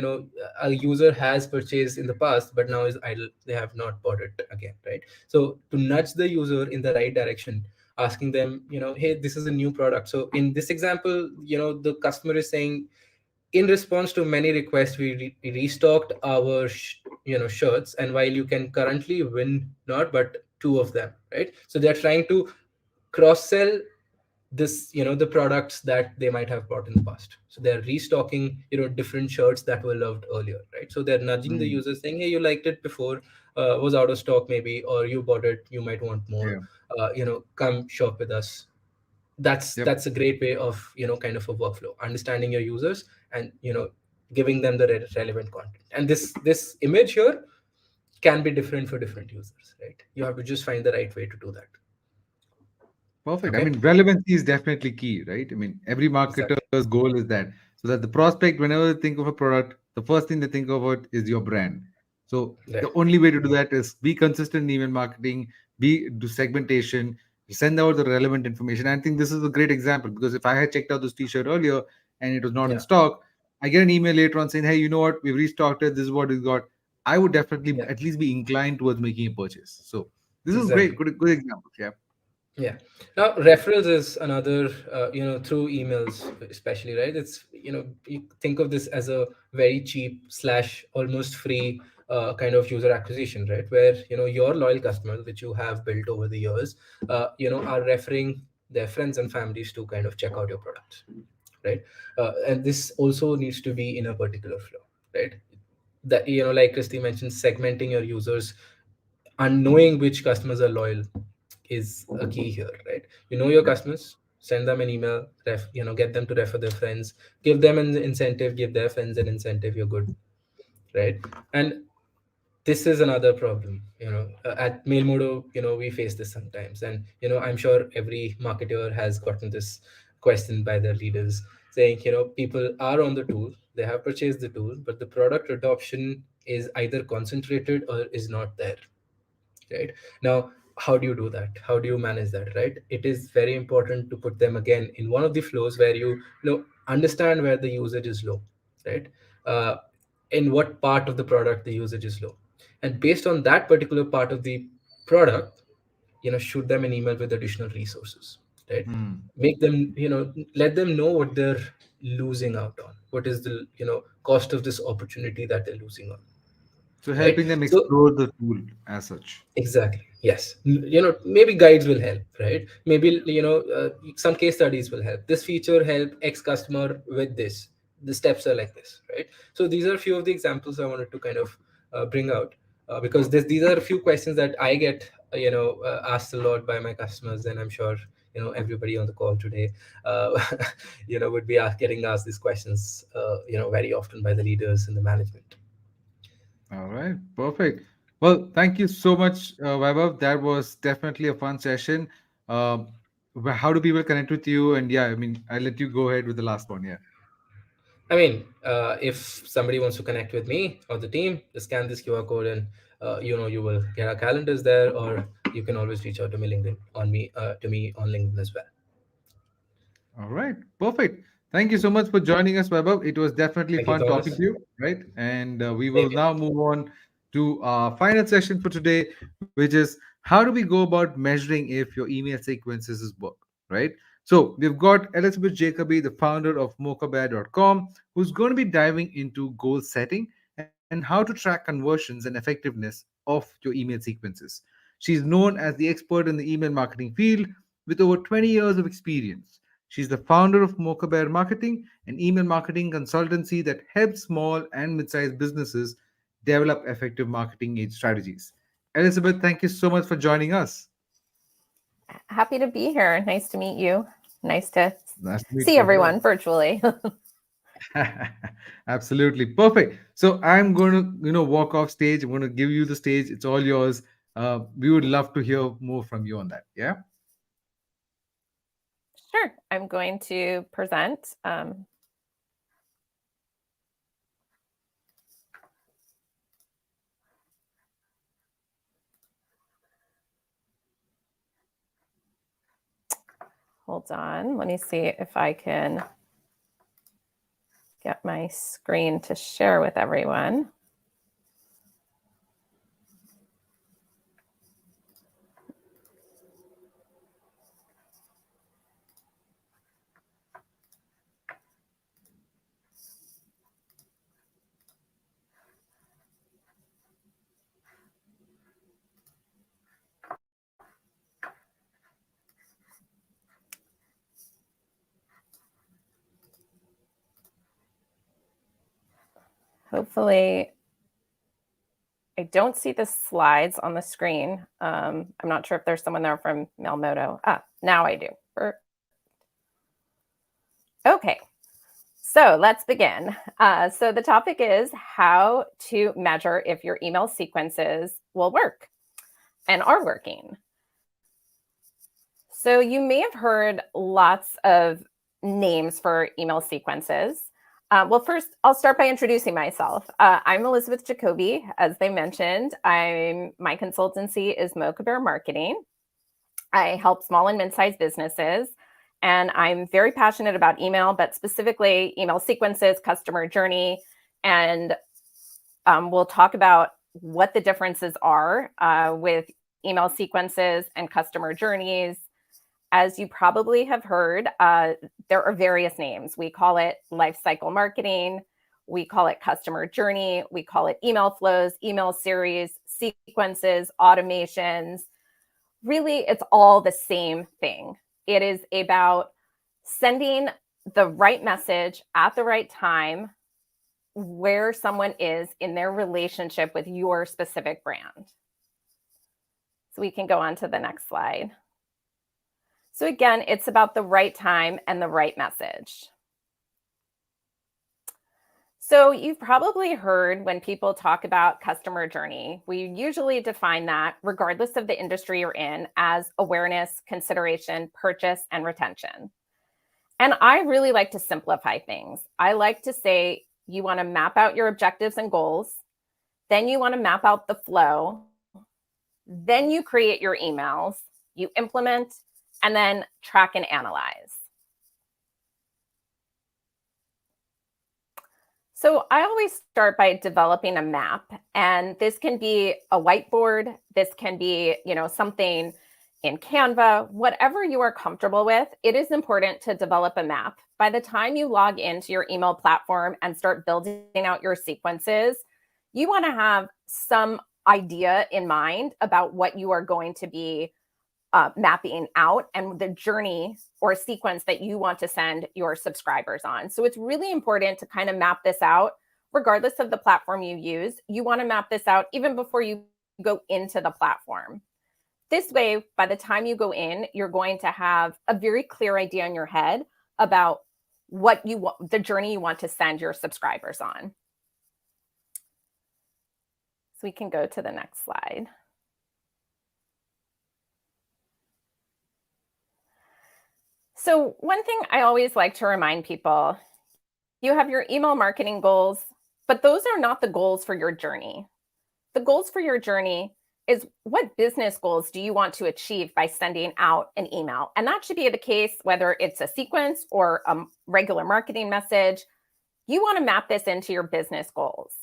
a user has purchased in the past, but now is idle. They have not bought it again, right? So to nudge the user in the right direction, asking them, hey, this is a new product. So in this example, the customer is saying, in response to many requests, we restocked our shirts, and while you can currently win not but 2 of them, right? So they're trying to cross-sell this, the products that they might have bought in the past. So they're restocking, different shirts that were loved earlier, right? So they're nudging the users saying, hey, you liked it before, was out of stock maybe, or you bought it, you might want more, come shop with us. That's a great way of, kind of a workflow, understanding your users and, giving them the relevant content. And this image here can be different for different users, right? You have to just find the right way to do that. Perfect. Okay. I mean, relevancy is definitely key, right? I mean, every marketer's goal is that, so that the prospect, whenever they think of a product, the first thing they think about is your brand. So the only way to do that is be consistent in email marketing, do segmentation, send out the relevant information. I think this is a great example, because if I had checked out this t-shirt earlier and it was not in stock, I get an email later on saying, hey, you know what, we've restocked it, this is what we got. I would definitely Yeah. at least be inclined towards making a purchase. So this is Exactly. great. Good examples. Yeah. Yeah. Now, referrals is another, through emails, especially, right? It's, you think of this as a very cheap slash almost free kind of user acquisition, right? Where, your loyal customers, which you have built over the years, are referring their friends and families to kind of check out your products, right? And this also needs to be in a particular flow, right? That, like Christy mentioned, segmenting your users and knowing which customers are loyal is a key here, right? You know your customers, send them an email, get them to refer their friends, give them an incentive, give their friends an incentive, you're good, right? And this is another problem, at Mailmodo, we face this sometimes. And, I'm sure every marketer has gotten this question by their leaders saying, people are on the tool, they have purchased the tool, but the product adoption is either concentrated or is not there, right? Now, how do you do that? How do you manage that, right? It is very important to put them again in one of the flows where you understand where the usage is low, right? uh, in what part of the product the usage is low, and based on that particular part of the product, shoot them an email with additional resources, right? Hmm. Make them, let them know what they're losing out on, what is the cost of this opportunity that they're losing on, So right? helping them So explore the tool as such. exactly. Yes. Maybe guides will help, right? Maybe, some case studies will help. This feature help X customer with this. The steps are like this, right? So these are a few of the examples I wanted to kind of bring out because these are a few questions that I get, asked a lot by my customers, and I'm sure, everybody on the call today, would be getting asked these questions, very often by the leaders and the management. All right, perfect. Well, thank you so much, Vaibhav. That was definitely a fun session. Um, how do people connect with you? And yeah, I mean, I'll let you go ahead with the last one. Yeah. I mean, if somebody wants to connect with me or the team, just scan this QR code and you will get our calendars there, or you can always reach out to me on LinkedIn as well. All right, perfect. Thank you so much for joining us, Vaibhav. It was definitely Thank you, fun talking Thomas. to you, right? And we Same will here. now move on to our final session for today, which is how do we go about measuring if your email sequences is work, right? So we've got Elizabeth Jacoby, the founder of mochabear.com, who's going to be diving into goal setting and how to track conversions and effectiveness of your email sequences. She's known as the expert in the email marketing field with over 20 years of experience. She's the founder of Mocha Bear Marketing, an email marketing consultancy that helps small and mid-sized businesses develop effective marketing strategies. Elizabeth, thank you so much for joining us. Happy to be here. Nice to meet you. Nice to Nice to meet see you as well. everyone virtually. Absolutely perfect. So I'm going to, walk off stage. I'm going to give you the stage. It's all yours. We would love to hear more from you on that. Yeah. Sure. I'm going to present. Hold on. Let me see if I can get my screen to share with everyone. Hopefully, I don't see the slides on the screen. I'm not sure if there's someone there from Mailmodo. Now I do. Okay, so let's begin. So the topic is how to measure if your email sequences will work and are working. So you may have heard lots of names for email sequences. Well, first, I'll start by introducing myself. I'm Elizabeth Jacoby. As they mentioned, my consultancy is Mocha Bear Marketing. I help small and mid-sized businesses, and I'm very passionate about email, but specifically email sequences, customer journey, and We'll talk about what the differences are with email sequences and customer journeys. As you probably have heard, there are various names. We call it lifecycle marketing. We call it customer journey. We call it email flows, email series, sequences, automations. Really, it's all the same thing. It is about sending the right message at the right time where someone is in their relationship with your specific brand. So we can go on to the next slide. So again, it's about the right time and the right message. So you've probably heard when people talk about customer journey, we usually define that, regardless of the industry you're in, as awareness, consideration, purchase, and retention. And I really like to simplify things. I like to say you want to map out your objectives and goals. Then you want to map out the flow. Then you create your emails, you implement, and then track and analyze. So I always start by developing a map, and this can be a whiteboard. This can be, something in Canva, whatever you are comfortable with. It is important to develop a map. By the time you log into your email platform and start building out your sequences, you want to have some idea in mind about what you are going to be mapping out and the journey or sequence that you want to send your subscribers on. So it's really important to kind of map this out, regardless of the platform you use. You want to map this out even before you go into the platform. This way, by the time you go in, you're going to have a very clear idea in your head about what you want, the journey you want to send your subscribers on. So we can go to the next slide. So one thing I always like to remind people, you have your email marketing goals, but those are not the goals for your journey. The goals for your journey is what business goals do you want to achieve by sending out an email? And that should be the case whether it's a sequence or a regular marketing message. You want to map this into your business goals.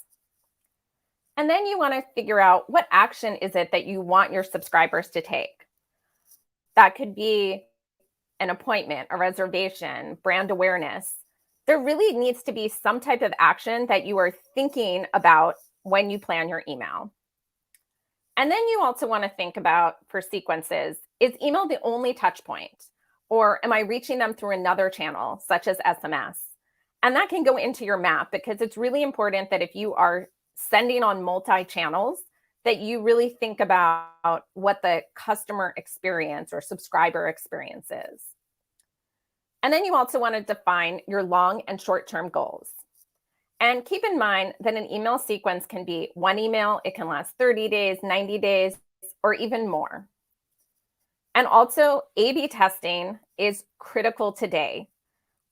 And then you want to figure out what action is it that you want your subscribers to take. That could be an appointment, a reservation, brand awareness. There really needs to be some type of action that you are thinking about when you plan your email. And then you also want to think about, for sequences, is email the only touch point? Or am I reaching them through another channel, such as SMS? And that can go into your map, because it's really important that if you are sending on multi-channels, that you really think about what the customer experience or subscriber experience is. And then you also want to define your long and short-term goals. And keep in mind that an email sequence can be one email. It can last 30 days, 90 days, or even more. And also, A/B testing is critical today.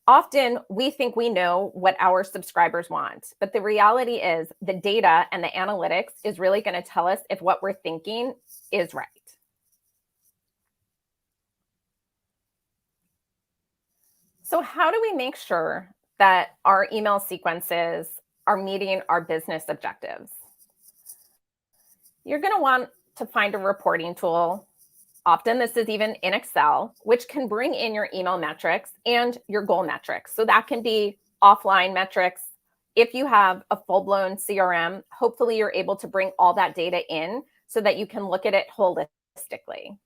Often we think we know what our subscribers want, but the reality is the data and the analytics is really going to tell us if what we're thinking is right. So how do we make sure that our email sequences are meeting our business objectives? You're going to want to find a reporting tool. Often this is even in Excel, which can bring in your email metrics and your goal metrics. So that can be offline metrics. If you have a full-blown CRM, hopefully you're able to bring all that data in so that you can look at it holistically.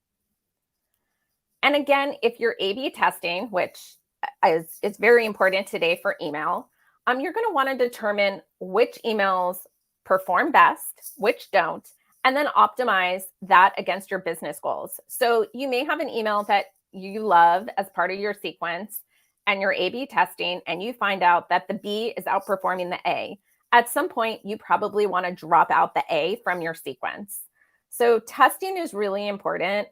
And again, if you're A/B testing, which is very important today for email, you're going to want to determine which emails perform best, which don't, and then optimize that against your business goals. So you may have an email that you love as part of your sequence, and you're A/B testing, and you find out that the B is outperforming the A. At some point, you probably want to drop out the A from your sequence. So testing is really important.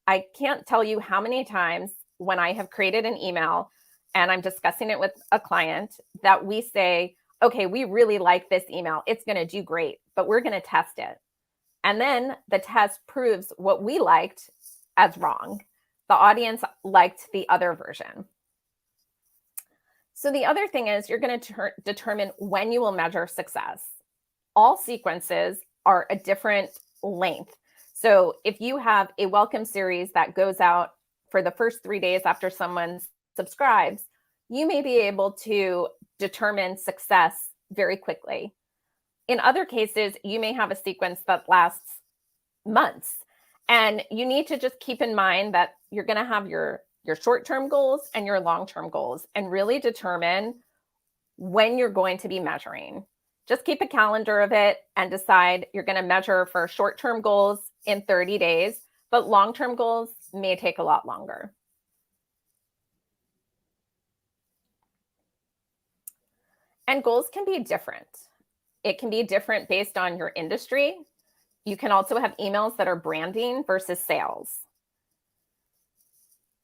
I can't tell you how many times when I have created an email and I'm discussing it with a client that we say, okay, we really like this email. It's going to do great, but we're going to test it. And then the test proves what we liked as wrong. The audience liked the other version. So the other thing is you're going to determine when you will measure success. all sequences are a different length. So if you have a welcome series that goes out for the first 3 days after someone subscribes, you may be able to determine success very quickly. In other cases, you may have a sequence that lasts months. And you need to just keep in mind that you're going to have your short-term goals and your long-term goals, and really determine when you're going to be measuring. Just keep a calendar of it and decide you're going to measure for short-term goals in 30 days, but long-term goals may take a lot longer. And goals can be different. It can be different based on your industry. You can also have emails that are branding versus sales.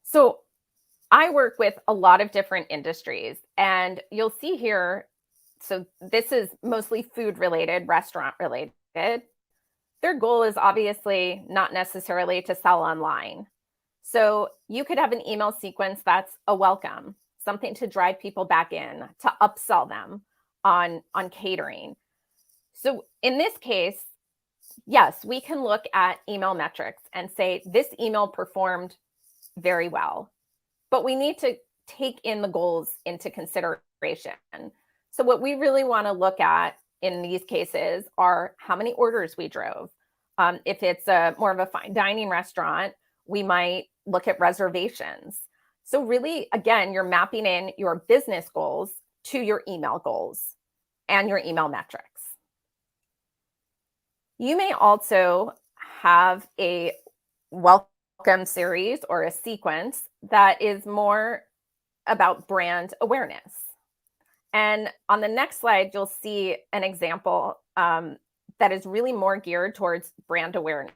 So I work with a lot of different industries, and you'll see here, so this is mostly food related, restaurant related. Their goal is obviously not necessarily to sell online. So you could have an email sequence that's a welcome, something to drive people back in, to upsell them on catering. So in this case, yes, we can look at email metrics and say this email performed very well, but we need to take in the goals into consideration. So what we really want to look at in these cases are how many orders we drove. If it's more of a fine dining restaurant, we might look at reservations. So really, again, you're mapping in your business goals to your email goals and your email metrics. You may also have a welcome series or a sequence that is more about brand awareness. And on the next slide, you'll see an example that is really more geared towards brand awareness.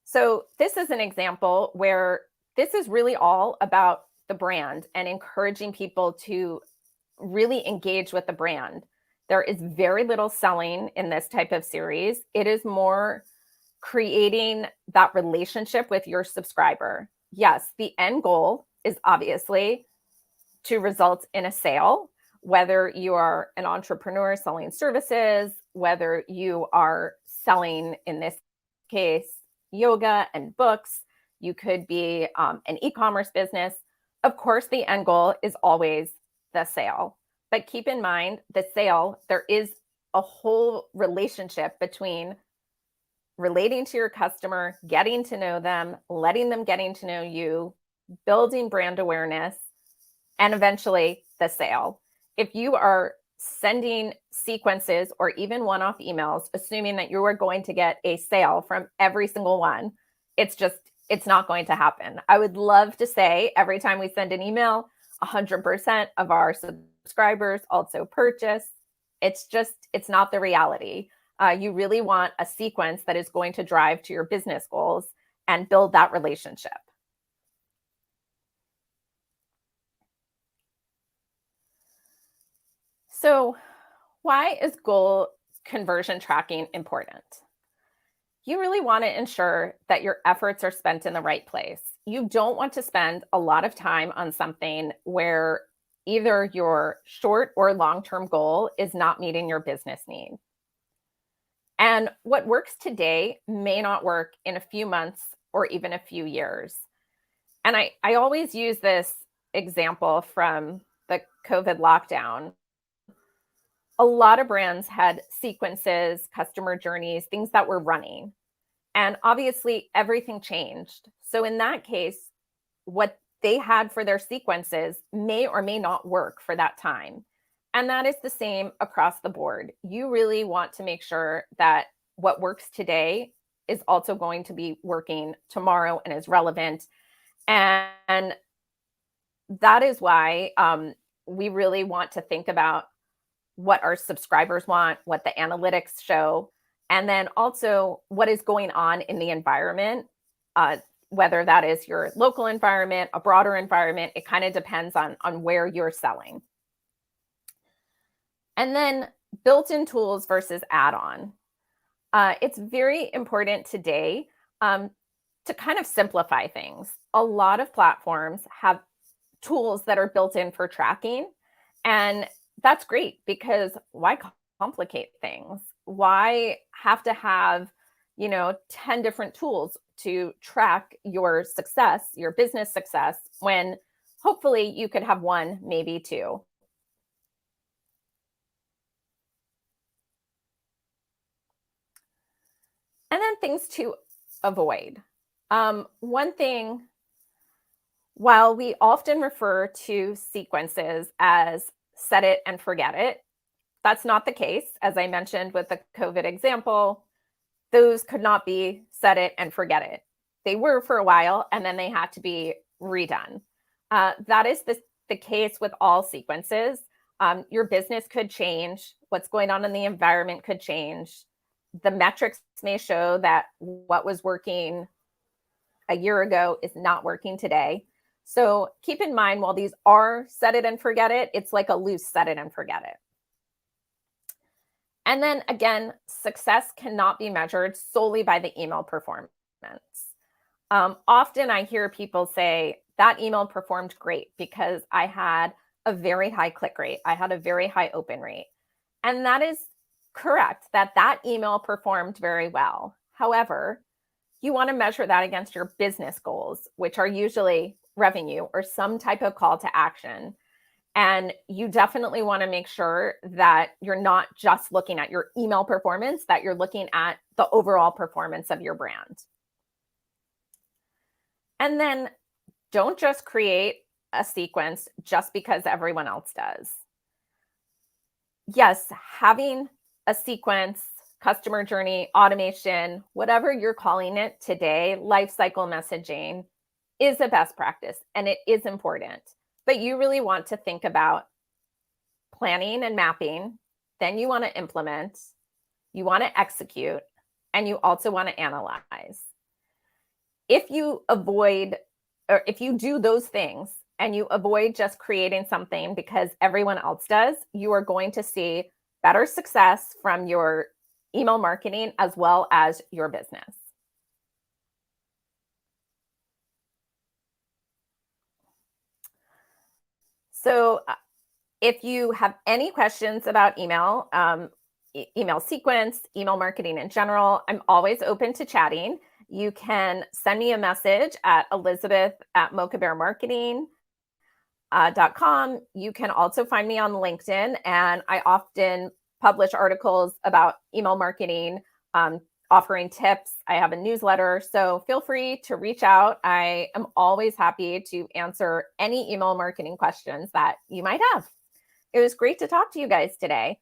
So this is an example where this is really all about the brand and encouraging people to really engage with the brand. There is very little selling in this type of series. It is more creating that relationship with your subscriber. Yes, the end goal is obviously to result in a sale, whether you are an entrepreneur selling services, whether you are selling, in this case, yoga and books, you could be an e-commerce business. Of course, the end goal is always the sale. But keep in mind, the sale, there is a whole relationship between relating to your customer, getting to know them, letting them getting to know you, building brand awareness, and eventually the sale. If you are sending sequences or even one-off emails, assuming that you are going to get a sale from every single one, it's not going to happen. I would love to say every time we send an email, 100% of our subscribers also purchase. It's not the reality. You really want a sequence that is going to drive to your business goals and build that relationship. So why is goal conversion tracking important? You really want to ensure that your efforts are spent in the right place. You don't want to spend a lot of time on something where either your short or long-term goal is not meeting your business need. And what works today may not work in a few months or even a few years. And I always use this example from the COVID lockdown. A lot of brands had sequences, customer journeys, things that were running. And obviously everything changed. So in that case, what they had for their sequences may or may not work for that time. And that is the same across the board. You really want to make sure that what works today is also going to be working tomorrow and is relevant. And that is why we really want to think about what our subscribers want, what the analytics show, and then also what is going on in the environment, whether that is your local environment, a broader environment. It kind of depends on where you're selling. And then built-in tools versus add-on. It's very important today to kind of simplify things. A lot of platforms have tools that are built in for tracking, and that's great, because why complicate things? Why have to have, 10 different tools to track your success, your business success, when hopefully you could have one, maybe two? And then things to avoid. One thing, while we often refer to sequences as set it and forget it, that's not the case. As I mentioned with the COVID example, those could not be set it and forget it. They were for a while, and then they had to be redone. That is the case with all sequences. Your business could change. What's going on in the environment could change. The metrics may show that what was working a year ago is not working today. So keep in mind, while these are set it and forget it, it's like a loose set it and forget it. And then again, success cannot be measured solely by the email performance. Often I hear people say, that email performed great because I had a very high click rate. I had a very high open rate. And that is correct, that email performed very well. However, you want to measure that against your business goals, which are usually revenue or some type of call to action. And you definitely want to make sure that you're not just looking at your email performance, that you're looking at the overall performance of your brand. And then don't just create a sequence just because everyone else does. Yes, having a sequence, customer journey, automation, whatever you're calling it today, lifecycle messaging is a best practice, and it is important. But you really want to think about planning and mapping. Then you want to implement, you want to execute, and you also want to analyze. If you avoid, or if you do those things and you avoid just creating something because everyone else does, you are going to see better success from your email marketing as well as your business. So if you have any questions about email, email sequence, email marketing in general, I'm always open to chatting. You can send me a message at elizabeth@mochabearmarketing.com. You can also find me on LinkedIn, and I often publish articles about email marketing, offering tips. I have a newsletter, so feel free to reach out. I am always happy to answer any email marketing questions that you might have. It was great to talk to you guys today.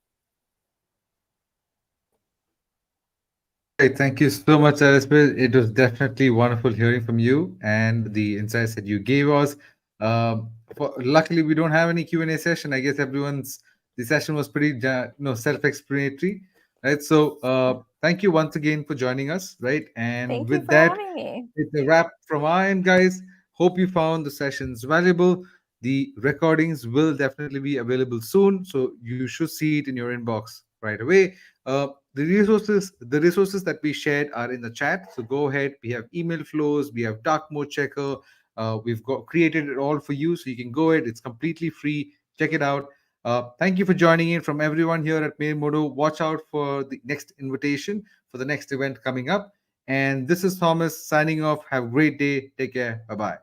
Hey, thank you so much, Elizabeth. It was definitely wonderful hearing from you and the insights that you gave us. Luckily, we don't have any Q&A session. I guess the session was pretty self-explanatory, right? So thank you once again for joining us, right? And Thank you with for that, having me. it's a wrap from our end, guys. Hope you found the sessions valuable. The recordings will definitely be available soon, so you should see it in your inbox right away. The resources that we shared are in the chat, so go ahead. We have email flows, we have dark mode checker. We've got created it all for you, so you can go ahead. It's completely free. Check it out. Thank you for joining in from everyone here at MailModo. Watch out for the next invitation for the next event coming up. And this is Thomas signing off. Have a great day. Take care. Bye-bye.